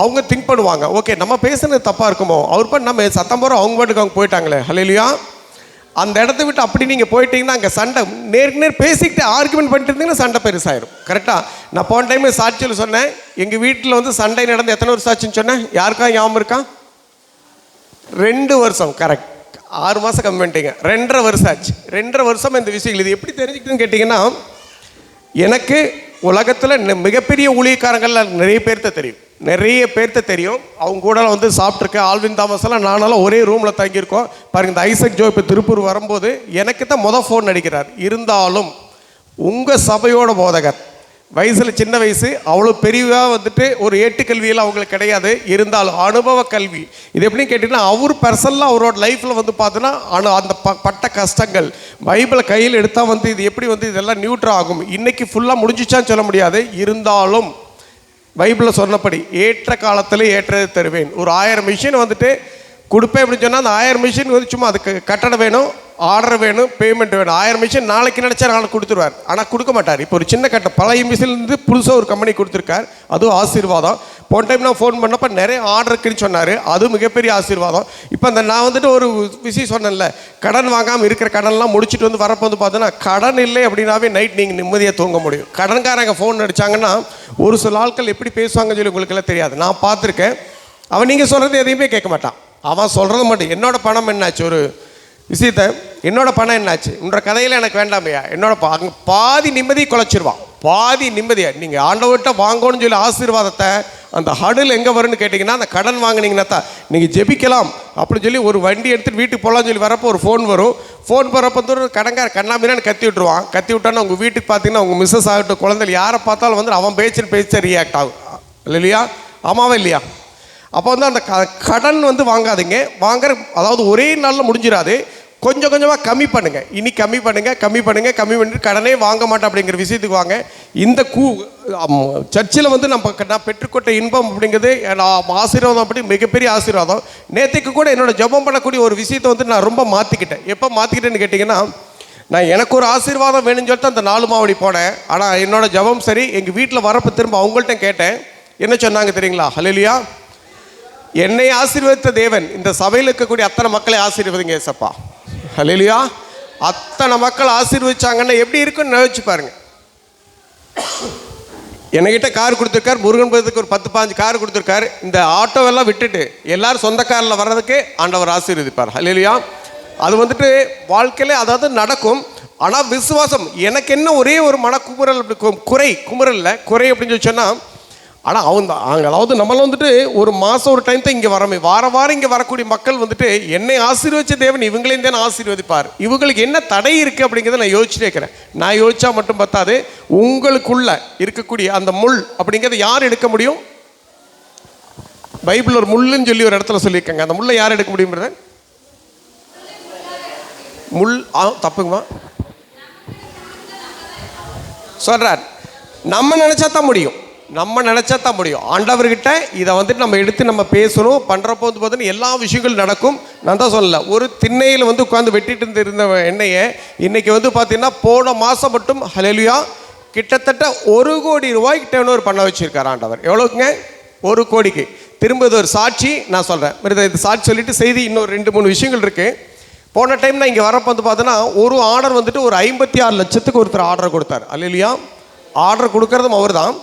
Speaker 1: அவங்க திங்க் பண்ணுவாங்க, ஓகே நம்ம பேசுனது தப்பாக இருக்குமோ, அவர் பாட்டு நம்ம சத்தம் போகிறோம், அவங்க பாட்டுக்கு அவங்க போயிட்டாங்களே. ஹல்லேலூயா. அந்த இடத்த விட்டு அப்படி நீங்கள் போயிட்டீங்கன்னா அங்கே சண்டை நேருக்கு நேர் பேசிக்கிட்டு ஆர்குமெண்ட் பண்ணிட்டு இருந்தீங்கன்னா சண்டை பெருசாயிரும். கரெக்டாக நான் போன டைம் சாட்சியில் சொன்னேன், எங்கள் வீட்டில் வந்து சண்டை நடந்து எத்தனை வருஷம் ஆச்சுன்னு சொன்னேன்? யாருக்கா ஞாபகம் இருக்கா? 2 வருஷம். கரெக்ட், 6 மாதம் கம்மி பண்ணிட்டீங்க. 2.5 வருஷம் ஆச்சு. 2.5 வருஷம் இந்த விஷயங்கள். இது எப்படி தெரிஞ்சுக்கிட்டுன்னு கேட்டிங்கன்னா, எனக்கு உலகத்தில் மிகப்பெரிய ஊழியக்காரங்கள்லாம் நிறைய பேர்த்த தெரியும். அவங்க கூட வந்து சாப்பிட்ருக்கேன். ஆல்வின் தாமஸ் எல்லாம் நானெல்லாம் ஒரே ரூமில் தங்கியிருக்கோம். பாருங்கள், இந்த ஐசக் ஜோ இப்போ திருப்பூர் வரும்போது எனக்கு தான் ஃபோன் அடிக்கிறார். இருந்தாலும் உங்கள் சபையோட போதகர், வயசில் சின்ன வயசு, அவ்வளோ பெரியவாக வந்துட்டு ஒரு ஏட்டுக்கல்வியெல்லாம் அவங்களுக்கு கிடையாது. இருந்தாலும் அனுபவ கல்வி. இது எப்படின்னு கேட்டிங்கன்னா, அவர் பர்சனலாக அவரோட லைஃப்பில் வந்து பார்த்தோன்னா அந்த பட்ட கஷ்டங்கள், பைபிளை கையில் எடுத்தால் வந்து இது எப்படி வந்து இதெல்லாம் நியூட்ரல் ஆகும். இன்றைக்கி ஃபுல்லாக முடிஞ்சிச்சான்னு சொல்ல முடியாது. இருந்தாலும் பைபிளில் சொன்னபடி ஏற்ற காலத்தில் ஏற்றதை தருவேன். ஒரு 1000 மிஷின் வந்துட்டு கொடுப்பேன் அப்படின்னு சொன்னால், அந்த 1000 மிஷின் வந்து சும்மா அதுக்கு கட்டணம் வேணும், ஆர்டர் வேணும், பேமெண்ட் வேணும். 1000 மிஷின் நாளைக்கு நினச்சா நாளைக்கு கொடுத்துருவார். ஆனால் கொடுக்க மாட்டார். இப்போ ஒரு சின்ன பழைய மிஷின்லேருந்து புதுசாக ஒரு கம்பெனி கொடுத்துருக்கார். அதுவும் ஆசீர்வாதம். போன டைம் நான் ஃபோன் பண்ணப்போ நிறைய ஆர்டர் இருக்குன்னு சொன்னார். அதுவும் மிகப்பெரிய ஆசீர்வாதம். இப்போ அந்த நான் வந்துட்டு ஒரு விஷயம் சொன்னேன்ல, கடன் வாங்காமல் இருக்கிற கடன்லாம் முடிச்சுட்டு வந்து வரப்போ வந்து பார்த்தோன்னா, கடன் இல்லை அப்படின்னாவே நைட் நீங்கள் நிம்மதியாக தூங்க முடியும். கடன்காரங்க ஃபோன் அடித்தாங்கன்னா ஒரு சில ஆட்கள் எப்படி பேசுவாங்கன்னு சொல்லி உங்களுக்கெல்லாம் தெரியாது. நான் பார்த்துருக்கேன். அவன் நீங்கள் சொல்கிறது எதையுமே கேட்க மாட்டான். அவன் சொல்கிறது மட்டும், என்னோட பணம் என்னாச்சு, ஒரு விஷயத்த என்னோட பணம் என்னாச்சு, உன்ற கதையில் எனக்கு வேண்டாமையா, என்னோட அங்கே பாதி நிம்மதியை குலைச்சிருவான். பாதி நிம்மதியாக நீங்கள் ஆண்டவர்கிட்ட வாங்கணும்னு சொல்லி ஆசீர்வாதத்தை அந்த ஹடில் எங்கே வரும்னு கேட்டிங்கன்னா, அந்த கடன் வாங்கினீங்கன்னா தான் நீங்கள் ஜெபிக்கலாம் அப்படின்னு சொல்லி ஒரு வண்டி எடுத்துகிட்டு வீட்டுக்கு போகலான்னு சொல்லி வரப்போ ஒரு ஃபோன் வரும். ஃபோன் போகிறப்போ வந்து கடங்கார கண்ணாமினான்னு கத்தி விட்டுருவான். கத்தி விட்டான்னா உங்கள் வீட்டுக்கு பார்த்தீங்கன்னா உங்கள் மிஸ்ஸஸ் ஆகட்டும், குழந்தைகள் யாரை பார்த்தாலும் வந்து அவன் பேச்சு ரியாக்ட் ஆகும் இல்லையா? ஆமாவா இல்லையா? அப்போ வந்து அந்த கடன் வந்து வாங்காதீங்க. அதாவது ஒரே நாளில் முடிஞ்சிடாது. கொஞ்சம் கொஞ்சமாக கம்மி பண்ணுங்கள். இனி கம்மி பண்ணிட்டு கடனே வாங்க மாட்டேன் அப்படிங்கிற விஷயத்துக்கு வாங்க. இந்த சர்ச்சில் வந்து நான் பெற்றுக்கொண்ட இன்பம் அப்படிங்கிறது ஆசீர்வாதம், அப்படி மிகப்பெரிய ஆசீர்வாதம். நேற்றுக்கு கூட என்னோட ஜெபம் பண்ணக்கூடிய ஒரு விஷயத்தை வந்து நான் ரொம்ப மாற்றிக்கிட்டேன். எப்போ மாற்றிக்கிட்டேன்னு கேட்டிங்கன்னா, நான் எனக்கு ஒரு ஆசீர்வாதம் வேணும்னு சொல்லிட்டு அந்த 4 மாவடி போனேன். ஆனால் என்னோட ஜெபம் சரி. எங்கள் வீட்டில் வரப்போ திரும்ப அவங்கள்ட்ட கேட்டேன். என்ன சொன்னாங்க தெரியுங்களா? ஹல்லேலூயா. என்னை ஆசீர்வதித்த தேவன் இந்த சபையில் இருக்கக்கூடிய அத்தனை மக்களை ஆசீர்வதிங்க ஏசப்பா. ஹல்லேலூயா. அத்தனை மக்கள் ஆசீர்வதிச்சாங்கன்னா எப்படி இருக்குன்னு நினைச்சு பாருங்க. என்கிட்ட கார் கொடுத்துருக்காரு. முருகன் பதத்துக்கு ஒரு 10-15 கார் கொடுத்துருக்காரு. இந்த ஆட்டோவெல்லாம் விட்டுட்டு எல்லாரும் சொந்த காரில் வர்றதுக்கு ஆண்டவர் ஆசீர்வதிப்பார். ஹல்லேலூயா. அது வந்துட்டு வாழ்க்கையில அதாவது நடக்கும். ஆனால் விசுவாசம், எனக்கு என்ன ஒரே ஒரு மனக்குமுறல், குறை அப்படின்னு சொல்லி சொன்னால், ஆனால் அதாவது நம்மள வந்துட்டு ஒரு மாதம் ஒரு டைம் தான் இங்கே வரமே, வாரம் இங்கே வரக்கூடிய மக்கள் வந்துட்டு என்னை ஆசீர்வதிச்ச தேவன் இவங்களையும் தான் ஆசீர்வதிப்பார். இவங்களுக்கு என்ன தடை இருக்குது அப்படிங்கிறத நான் யோசிச்சுட்டே இருக்கிறேன். நான் யோசிச்சா மட்டும் பத்தாது. உங்களுக்குள்ள இருக்கக்கூடிய அந்த முள் அப்படிங்கிறத யார் எடுக்க முடியும்? பைபிள் ஒரு முள்ளுன்னு சொல்லி ஒரு இடத்துல சொல்லியிருக்காங்க. அந்த முள்ளை யார் எடுக்க முடியும்? முள் தப்புங்கம்மா சொல்கிறார். நம்ம நினச்சா தான் முடியும். ஆண்டவர்கிட்ட இதை வந்துட்டு நம்ம எடுத்து நம்ம பேசணும். பண்ணுறப்போ வந்து பார்த்தீங்கன்னா எல்லா விஷயங்களும் நடக்கும். நான் தான் சொல்லலை, ஒரு திண்ணையில் வந்து உட்காந்து வெட்டிட்டு இருந்த எண்ணெயை இன்றைக்கி வந்து பார்த்தீங்கன்னா போன மாதம் மட்டும் ஹல்லேலூயா கிட்டத்தட்ட 1 கோடி ரூபாய்க்கு டர்ன் பண்ண வச்சுருக்கார் ஆண்டவர். எவ்வளோக்குங்க? 1 கோடிக்கு. திரும்ப இது ஒரு சாட்சி நான் சொல்கிறேன். இது சாட்சி சொல்லிவிட்டு செய்தி இன்னொரு 2-3 விஷயங்கள் இருக்குது. போன டைம் நான் இங்கே வரப்போ வந்து பார்த்தோன்னா ஒரு ஆர்டர் வந்துட்டு ஒரு 56 லட்சத்துக்கு ஒருத்தர் ஆர்டர் கொடுத்தார். அல்லையா? ஆர்டர் கொடுக்கறதும் அவர் தான்.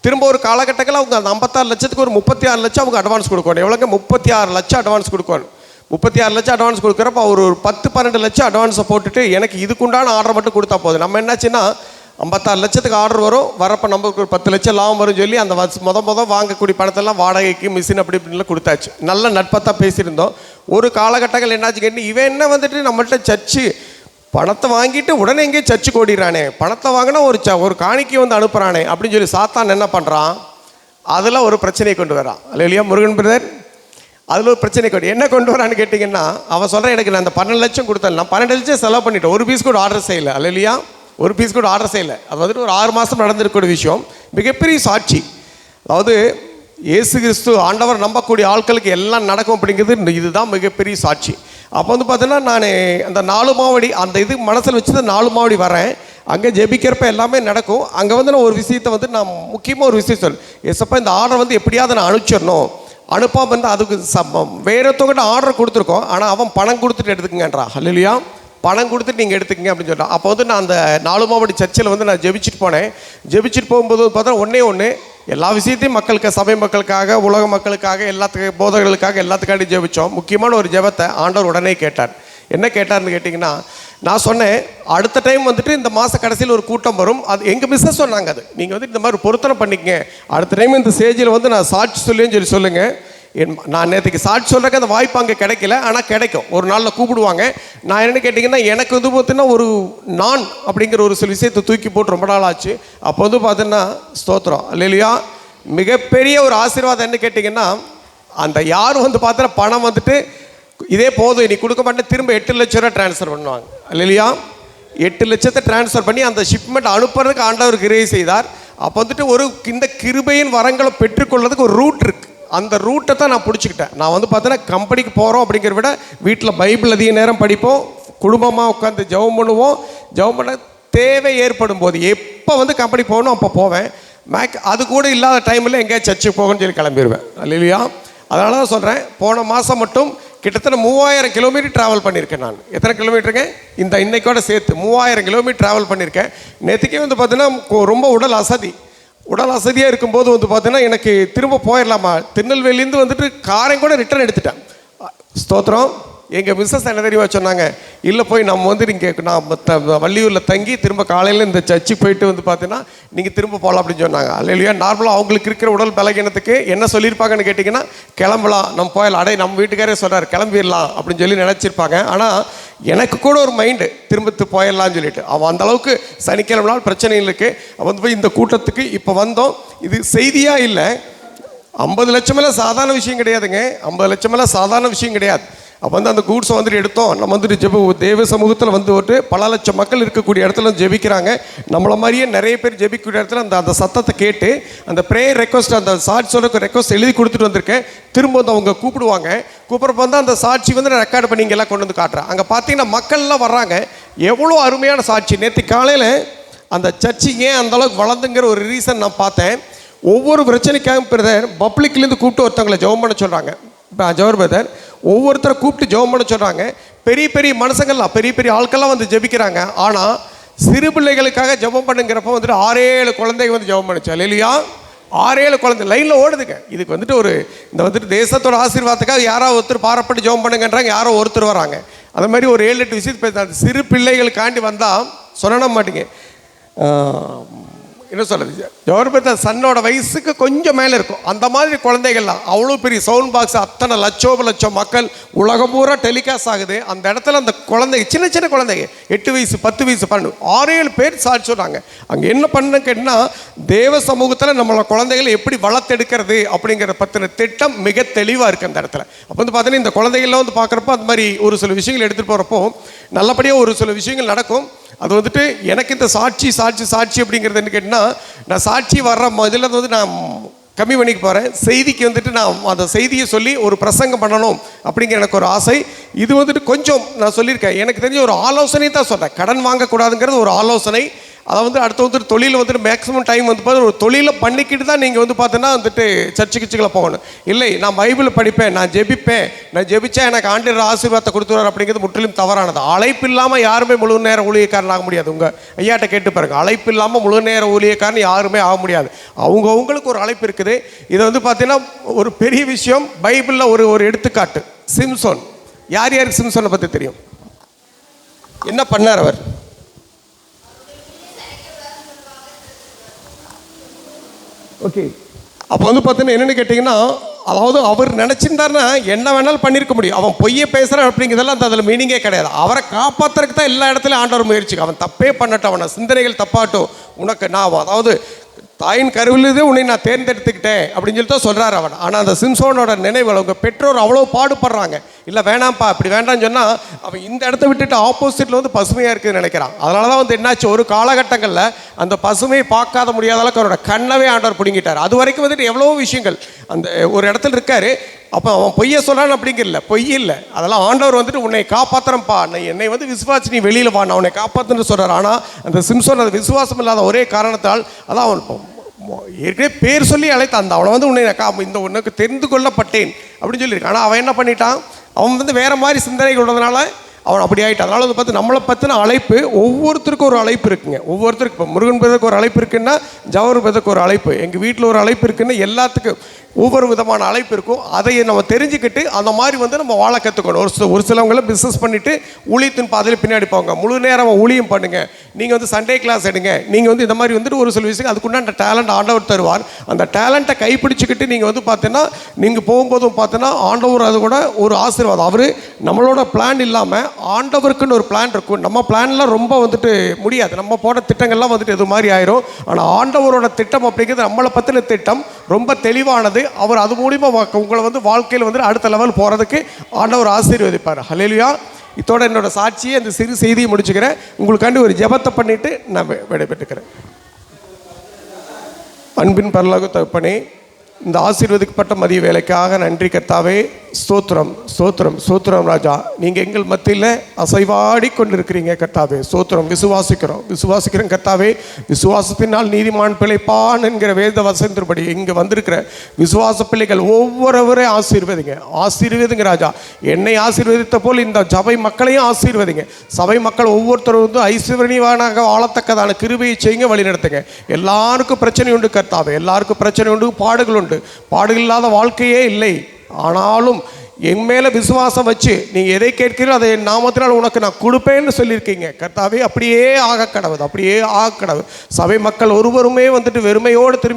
Speaker 1: திரும்ப ஒரு காலகட்டத்தில் அவங்க அந்த 56 லட்சத்துக்கு ஒரு 36 லட்சம் அவங்க அட்வான்ஸ் கொடுக்கணும். எவ்வளோங்க? 36 லட்சம் அட்வான்ஸ் கொடுக்கணும். 36 லட்சம் அட்வான்ஸ் கொடுக்குறப்ப அவர் ஒரு 10-12 லட்சம் அட்வான்ஸை போட்டுட்டு எனக்கு இதுக்குண்டான ஆர்டர் மட்டும் கொடுத்தா போதும். நம்ம என்னாச்சுன்னா 56 லட்சத்துக்கு ஆர்டர் வரும். வரப்போ நம்மளுக்கு ஒரு 10 லட்சம் லாபம் வரும் சொல்லி அந்த முதல் வாங்கக்கூடிய பணத்தெல்லாம் வாடகைக்கு மிஷின் அப்படி இப்படின்லாம் கொடுத்தாச்சு. நல்ல நட்பத்தாக பேசியிருந்தோம். ஒரு காலகட்டங்கள் என்னாச்சு கேட்டு, இவன் என்ன வந்துட்டு நம்மள்கிட்ட சர்ச்சு பணத்தை வாங்கிட்டு உடனே எங்கேயே சர்ச்சு ஓடிறானே, பணத்தை வாங்கினா ஒரு காணிக்கை வந்து அனுப்புகிறானே அப்படின்னு சொல்லி சாத்தான் என்ன பண்ணுறான், அதில் ஒரு பிரச்சனையை கொண்டு வரான். இல்லையா முருகன் பிரதர்? அதில் ஒரு பிரச்சனை என்ன கொண்டு வரான்னு கேட்டிங்கன்னா, அவன் சொல்கிறேன், எனக்கு நான் அந்த 12 லட்சம் கொடுத்தேன், நான் 12 லட்சம் செலவு பண்ணிட்டேன், ஒரு பீஸ் கூட ஆர்டர் செய்யலை. இல்லையா? ஒரு பீஸ் கூட ஆர்டர் செய்யலை. அது வந்துட்டு ஒரு 6 மாதம் நடந்திருக்கக்கூடிய விஷயம். மிகப்பெரிய சாட்சி. அதாவது இயேசு கிறிஸ்து ஆண்டவர் நம்பக்கூடிய ஆட்களுக்கு எல்லாம் நடக்கும் அப்படிங்கிறது இதுதான் மிகப்பெரிய சாட்சி. அப்போ வந்து பார்த்தீங்கன்னா நான் அந்த 4 மாவடி அந்த இது மனசில் வச்சு 4 மாவடி வரேன். அங்கே ஜெபிக்கிறப்ப எல்லாமே நடக்கும். அங்கே வந்து நான் ஒரு விஷயத்தை வந்து நான் முக்கியமாக ஒரு விஷயம் சொல்லுவேன். எஸ்ப்பா இந்த ஆர்டர் வந்து எப்படியாவது நான் அனுப்பிச்சிடணும், அனுப்பாமல் வந்து அதுக்கு வேற ஒருத்தவங்கிட்ட ஆர்டர் கொடுத்துருக்கோம், ஆனால் அவன் பணம் கொடுத்துட்டு எடுத்துக்கங்கன்றா. இல்லையா? பணம் கொடுத்துட்டு நீங்கள் எடுத்துக்கங்க அப்படின்னு சொல்லிட்டான். அப்போ வந்து நான் அந்த 4 மாவடி சர்ச்சில் வந்து நான் ஜெபிச்சுட்டு போனேன். ஜெபிச்சுட்டு போகும்போது பார்த்தா ஒன்று எல்லா விஷயத்தையும் மக்களுக்கு, சபை மக்களுக்காக, உலக மக்களுக்காக, எல்லாத்துக்கு போதகர்களுக்காக எல்லாத்துக்காண்டி ஜெபித்தோம். முக்கியமான ஒரு ஜெபத்தை ஆண்டவர் உடனே கேட்டார். என்ன கேட்டார்னு கேட்டிங்கன்னா, நான் சொன்னேன் அடுத்த டைம் வந்துட்டு இந்த மாத கடைசியில் ஒரு கூட்டம் வரும், அது எங்கள் மிஸ்ஸஸ் சொன்னாங்க, அது நீங்கள் வந்து இந்த மாதிரி பொருத்தனை பண்ணிக்கங்க, அடுத்த டைம் இந்த ஸ்டேஜில் வந்து நான் சாட்சி சொல்லுன்னு சொல்லுங்கள். நான் நேற்றுக்கு சாட்சி சொல்கிறக்கு அந்த வாய்ப்பு அங்கே கிடைக்கல, ஆனால் கிடைக்கும், ஒரு நாளில் கூப்பிடுவாங்க. நான் என்னென்னு கேட்டிங்கன்னா, எனக்கு வந்து பார்த்தீங்கன்னா ஒரு நான் அப்படிங்கிற ஒரு சில விஷயத்தை தூக்கி போட்டு ரொம்ப நாள் ஆச்சு. அப்போ வந்து பார்த்தீங்கன்னா ஸ்தோத்திரம் அல்லேலூயா, மிகப்பெரிய ஒரு ஆசீர்வாதம் என்ன கேட்டிங்கன்னா, அந்த யாரும் வந்து பார்த்தா பணம் வந்துட்டு இதே போதும் இனி கொடுக்க மாட்டேன், திரும்ப 8 லட்ச ரூபா ட்ரான்ஸ்ஃபர் பண்ணுவாங்க அல்லேலூயா. 8 லட்சத்தை ட்ரான்ஸ்ஃபர் பண்ணி அந்த ஷிப்மெண்ட் அனுப்புறதுக்கு ஆண்டவர் கிருபை செய்தார். அப்போ வந்துட்டு ஒரு இந்த கிருபையின் வரங்களை பெற்றுக்கொள்றதுக்கு ஒரு ரூட் இருக்குது. அந்த ரூட்டை தான் நான் பிடிச்சிக்கிட்டேன். நான் வந்து பார்த்தீங்கன்னா கம்பெனிக்கு போகிறோம் அப்படிங்கிற விட வீட்டில் பைபிள் அதிக நேரம் படிப்போம், குடும்பமாக உட்காந்து ஜெபம் பண்ணுவோம். ஜெபம் பண்ண தேவை ஏற்படும் போது எப்போ வந்து கம்பெனி போகணும் அப்போ போவேன். அது கூட இல்லாத டைமில் எங்கேயா சர்ச்சுக்கு போகணும்னு சொல்லி கிளம்பிடுவேன் அல்லேலூயா. அதனால தான் சொல்கிறேன், போன மாதம் மட்டும் கிட்டத்தட்ட 3000 கிலோமீட்டர் ட்ராவல் பண்ணியிருக்கேன். நான் எத்தனை கிலோமீட்டருங்க, இந்த இன்னைக்கோட சேர்த்து 3000 கிலோமீட்டர் ட்ராவல் பண்ணியிருக்கேன். நேற்றுக்கே வந்து பார்த்தீங்கன்னா ரொம்ப உடல் அசதியாக இருக்கும்போது வந்து பார்த்தீங்கன்னா எனக்கு திரும்ப போயிடலாமா, திருநெல்வேலியிலேருந்து வந்துட்டு காரையும் கூட ரிட்டர்ன் எடுத்துட்டேன். ஸ்தோத்திரம். எங்கள் மிஸ்ஸஸ் என்ன தெரியுமா சொன்னாங்க, இல்லை போய் நம்ம வந்து இங்கே நான் வள்ளியூரில் தங்கி திரும்ப காலையில் இந்த சர்ச்சுக்கு போயிட்டு வந்து பார்த்தீங்கன்னா நீங்கள் திரும்ப போகலாம் அப்படின்னு சொன்னாங்க அல்லேலூயா. நார்மலாக அவங்களுக்கு இருக்கிற உடல் பலகீனத்துக்கு என்ன சொல்லியிருப்பாங்கன்னு கேட்டிங்கன்னா, கிளம்பலாம் நம்ம போயிடலாம், அடே நம்ம வீட்டுக்காரே சொல்கிறார் கிளம்பிடலாம் அப்படின்னு சொல்லி நினச்சிருப்பாங்க. ஆனால் எனக்கு கூட ஒரு மைண்டு திரும்ப போயிடலான்னு சொல்லிட்டு, அவன் அந்தளவுக்கு சனிக்கிழமை நாள் பிரச்சனை இருக்குது. அவன் வந்து போய் இந்த கூட்டத்துக்கு இப்போ வந்தோம். இது செய்தியாக இல்லை, 50 லட்சமெல்லாம் சாதாரண விஷயம் கிடையாதுங்க, 50 லட்சமெல்லாம் சாதாரண விஷயம் கிடையாது. அப்போ வந்து அந்த கூட்ஸை வந்துட்டு எடுத்தோம். நம்ம வந்துட்டு தேவ சமூகத்தில் வந்துட்டு பல லட்சம் மக்கள் இருக்கக்கூடிய இடத்துல ஜெபிக்கிறாங்க. நம்மளை மாதிரியே நிறைய பேர் ஜெபிக்கக்கூடிய இடத்துல அந்த சத்தத்தை கேட்டு அந்த ப்ரேயர் ரெக்வஸ்ட், அந்த சாட்சி சொல்ல ரெக்வஸ்ட் எழுதி கொடுத்துட்டு வந்திருக்கேன். திரும்ப வந்து அவங்க கூப்பிட்றப்ப வந்து அந்த சாட்சி வந்து நான் ரெக்கார்டு பண்ணி இங்கெல்லாம் கொண்டு வந்து காட்டுறேன். அங்கே பார்த்தீங்கன்னா மக்கள்லாம் வர்றாங்க, எவ்வளோ அருமையான சாட்சி. நேற்று காலையில் அந்த சர்ச்சு ஏன் அந்தளவுக்கு வளர்ந்துங்கிற ஒரு ரீசன் நான் பார்த்தேன். ஒவ்வொரு பிரச்சனைக்காக பிரதர் பப்ளிக்லேருந்து கூப்பிட்டு ஒருத்தவங்களை ஜெபம் பண்ண சொல்கிறாங்க. ஜவர் பிரதர் ஒவ்வொருத்தரை கூப்பிட்டு ஜெபம் பண்ண சொல்கிறாங்க. பெரிய பெரிய மனுஷங்கள்லாம் பெரிய பெரிய ஆட்கள்லாம் வந்து ஜெபிக்கிறாங்க. ஆனால் சிறு பிள்ளைகளுக்காக ஜெபம் பண்ணுங்கிறப்ப வந்துட்டு 6-7 குழந்தைங்க வந்து ஜெபம் பண்ணிச்சு அல்லேலூயா. 6-7 குழந்தை லைனில் ஓடுதுங்க. இதுக்கு வந்துட்டு இந்த வந்துட்டு தேசத்தோட ஆசீர்வாதத்துக்காக யாரோ ஒருத்தர் பாரப்பட்டு ஜெபம் பண்ணுங்கன்றாங்க, யாரோ ஒருத்தர் வராங்க. அது மாதிரி ஒரு 7-8 விஷயத்து பேச சிறு பிள்ளைகளுக்காண்டி வந்தால் சொல்லணும் மாட்டீங்க. என்ன சொல்கிறது, ஜவஹர்பேட்டை சன்னோட வயசுக்கு கொஞ்சம் மேலே இருக்கும். அந்த மாதிரி குழந்தைகள்லாம் அவ்வளோ பெரிய சவுண்ட் பாக்ஸ், அத்தனை லட்சம் மக்கள் உலகம் பூரா டெலிகாஸ்ட் ஆகுது. அந்த இடத்துல அந்த குழந்தைங்க சின்ன சின்ன குழந்தைங்க 8 வயசு 10 வயசு 12 6-7 பேர் சாட்சி சொல்கிறாங்க. அங்கே என்ன பண்ண கேட்டினா, தேவ சமூகத்தில் நம்மளோட குழந்தைகளை எப்படி வளர்த்தெடுக்கிறது அப்படிங்கிற பற்றின திட்டம் மிக தெளிவாக இருக்குது அந்த இடத்துல. அப்போ வந்து பார்த்தீங்கன்னா இந்த குழந்தைகள்லாம் வந்து பார்க்குறப்போ அந்த மாதிரி ஒரு சில விஷயங்கள் எடுத்துகிட்டு போகிறப்போ நல்லபடியாக ஒரு சில விஷயங்கள் நடக்கும். அது வந்துட்டு எனக்கு இந்த சாட்சி அப்படிங்கிறது என்ன கேட்டினா, நான் சாட்சி வர்ற இதில் வந்து நான் கம்மி பண்ணிக்க போகிறேன். செய்திக்கு வந்துட்டு நான் அந்த செய்தியை சொல்லி ஒரு பிரசங்கம் பண்ணணும் அப்படிங்கிற எனக்கு ஒரு ஆசை. இது வந்துட்டு கொஞ்சம் நான் சொல்லியிருக்கேன், எனக்கு தெரிஞ்ச ஒரு ஆலோசனை தான் சொல்கிறேன். கடன் வாங்கக்கூடாதுங்கிறது ஒரு ஆலோசனை. அதை வந்து அடுத்து வந்துட்டு தொழில் வந்துட்டு மேக்ஸிமம் டைம் வந்து பார்த்து ஒரு தொழிலை பண்ணிக்கிட்டு தான் நீங்கள் வந்து பார்த்தீங்கன்னா வந்துட்டு சர்ச்சுக்குள்ள போகணும். இல்லை நான் பைபிள் படிப்பேன், நான் ஜெபிச்சா எனக்கு ஆண்டவர் ஆசீர்வாதத்தை கொடுத்துருவார் அப்படிங்கிறது முற்றிலும் தவறானது. அழைப்பு இல்லாமல் யாருமே முழு நேர ஊழியக்காரன் ஆக முடியாது. உங்கள் ஐயாட்ட கேட்டு பாருங்க, அழைப்பு இல்லாமல் முழு நேர ஊழியக்காரன் யாருமே ஆக முடியாது. அவங்களுக்கு ஒரு அழைப்பு இருக்குது. இதை வந்து பார்த்தீங்கன்னா ஒரு பெரிய விஷயம். பைபிளில் ஒரு எடுத்துக்காட்டு சிம்சோன். யாருக்கு சிம்சோனை பற்றி தெரியும்? என்ன பண்ணார் அவர்? ஓகே, அப்போ வந்து பார்த்தீங்கன்னா என்னென்னு கேட்டிங்கன்னா, அதாவது அவர் நினச்சிருந்தாருன்னா என்ன வேணாலும் பண்ணியிருக்க முடியும். அவன் பொய்யை பேசுகிறான் அப்படிங்கிறதெல்லாம் அந்த அதில் மீனிங்கே கிடையாது. அவரை காப்பாற்றுறதுக்கு தான் எல்லா இடத்துலையும் ஆண்டவர் முயற்சிக்கு. அவன் தப்பே பண்ணட்டும், அவனை சிந்தனைகள் தப்பாட்டும், உனக்கு நான் அதாவது தாயின் கருவிலிருந்தே உன்னை நான் தேர்ந்தெடுத்துக்கிட்டேன் அப்படின்னு சொல்லி தான் சொல்கிறார் அவன். ஆனால் அந்த சிம்சோனோட நினைவுகள், உங்கள் பெற்றோர் அவ்வளோ பாடுபடுறாங்க, இல்லை வேணாம்ப்பா இப்படி வேண்டாம்னு சொன்னால் அவன் இந்த இடத்த விட்டுட்டு ஆப்போசிட்டில் வந்து பசுமையாக இருக்குதுன்னு நினைக்கிறான். அதனால தான் வந்து என்னாச்சு, ஒரு காலகட்டங்களில் அந்த பசுமையை பார்க்காத முடியாத அளவுக்கு அவரோட கண்ணவே ஆண்டவர் பிடிங்கிட்டார். அது வரைக்கும் வந்துட்டு எவ்வளோ விஷயங்கள் அந்த ஒரு இடத்துல இருக்கார். அப்போ அவன் பொய்யை சொல்கிறான்னு அப்படிங்கிறல, பொய் இல்லை, அதெல்லாம் ஆண்டவர் வந்துட்டு உன்னை காப்பாற்றுறப்பா, என்னை வந்து விசுவாசி நீ வெளியில் வா, நான் உன்னை காப்பாற்றுன்னு சொல்கிறார். ஆனால் அந்த சிம்சோன் அது விசுவாசம் இல்லாத ஒரே காரணத்தால் அதான் அவன் ஏற்கனவே பேர் சொல்லி அழைத்த அந்த அவனை வந்து உன்னை இந்த உனக்கு தெரிந்து கொள்ளப்பட்டேன் அப்படின்னு சொல்லியிருக்கான். ஆனால் அவன் என்ன பண்ணிட்டான், அவன் வந்து வேறு மாதிரி சிந்தனைகள் உள்ளதுனால அவன் அப்படி ஆகிட்டு. அதனால் வந்து பார்த்து நம்மளை பற்றின அழைப்பு ஒவ்வொருத்தருக்கும் ஒரு அழைப்பு இருக்குங்க. ஒவ்வொருத்தருக்கு இப்போ முருகன் பேருக்கு ஒரு அழைப்பு இருக்குன்னா, ஜவஹர் பேருக்கு ஒரு அழைப்பு, எங்கள் வீட்டில் ஒரு அழைப்பு இருக்குன்னா, எல்லாத்துக்கும் ஒவ்வொரு விதமான அழைப்பு இருக்கும். அதை நம்ம தெரிஞ்சுக்கிட்டு அந்த மாதிரி வந்து நம்ம வாழ கற்றுக்கணும். ஒரு சிலவங்களை பிஸ்னஸ் பண்ணிவிட்டு ஊழியத்தின் பாதையில் பின்னாடி போங்க, முழு நேரம் ஊழியம் பண்ணுங்கள், நீங்கள் வந்து சண்டே கிளாஸ் எடுங்க, நீங்கள் வந்து இந்த மாதிரி வந்துட்டு ஒரு சில விஷயம் அதுக்குண்டான டேலண்ட் ஆண்டவர் தருவார். அந்த டேலண்ட்டை கைப்பிடிச்சிக்கிட்டு நீங்கள் வந்து பார்த்தீங்கன்னா நீங்கள் போகும்போதும் பார்த்தீங்கன்னா ஆண்டவர் அது கூட ஒரு ஆசீர்வாதம். அவர் நம்மளோட பிளான் இல்லாமல் ஆண்டவருக்குன்னு ஒரு பிளான் இருக்கும். நம்ம பிளான்லாம் ரொம்ப வந்துட்டு முடியாது, நம்ம போட திட்டங்கள்லாம் வந்துட்டு இது மாதிரி ஆயிரும். ஆனால் ஆண்டவரோட திட்டம் அப்படிங்கிறது நம்மளை பற்றின திட்டம் ரொம்ப தெளிவானது. அவர் அது மூலிமா உங்களை வந்து வாழ்க்கையில் வந்து அடுத்த லெவல் போகிறதுக்கு ஆண்டவர் ஆசீர்வதிப்பார். ஹல்லேலூயா. இதோட என்னோட சாட்சியை இந்த சிறு செய்தியை முடிச்சுக்கிறேன். உங்களுக்காண்டி ஒரு ஜெபத்தை பண்ணிவிட்டு நான் விடைபெற்றுக்கிறேன். அன்பின் பரலோக தகப்பனே, இந்த ஆசீர்வதிக்கப்பட்ட மதிய வேலைக்காக நன்றி கர்த்தாவே. ஸ்தோத்திரம் ஸ்தோத்திரம் ஸ்தோத்திரம் ராஜா. நீங்கள் எங்கள் மத்தியில் அசைவாடி கொண்டிருக்கிறீங்க கர்த்தாவே. ஸ்தோத்திரம். விசுவாசிக்கிறோம் கர்த்தாவே. விசுவாசத்தினால் நீதிமான் பிழைப்பான் என்கிற வேத வசனத்தின்படி இங்கே வந்திருக்கிற விசுவாச பிள்ளைகள் ஒவ்வொருவரையும் ஆசீர்வதிங்க ராஜா. என்னை ஆசீர்வதித்த போல் இந்த சபை மக்களையும் ஆசீர்வதிங்க. சபை மக்கள் ஒவ்வொருத்தரும் வந்து ஐஸ்வர்யவானாக வாழத்தக்கதான கிருபையை செய்யுங்க, வழி நடத்துங்க. எல்லாருக்கும் பிரச்சனை உண்டு கர்த்தாவே, எல்லாருக்கும் பிரச்சனை உண்டு, பாடுகள் உண்டு. பாடுகள் இல்லாத வாழ்க்கையே இல்லை. ஆனாலும் என் மேலே விசுவாசம் வச்சு நீங்கள் எதை கேட்கிறீங்களோ அதை என் நாமத்தினால் உனக்கு நான் கொடுப்பேன்னு சொல்லியிருக்கீங்க கர்த்தாவே. அப்படியே ஆக கடவுது, அப்படியே ஆக கடவுது. சபை மக்கள் ஒருவருமே வந்துட்டு வெறுமையோடு திரும்பி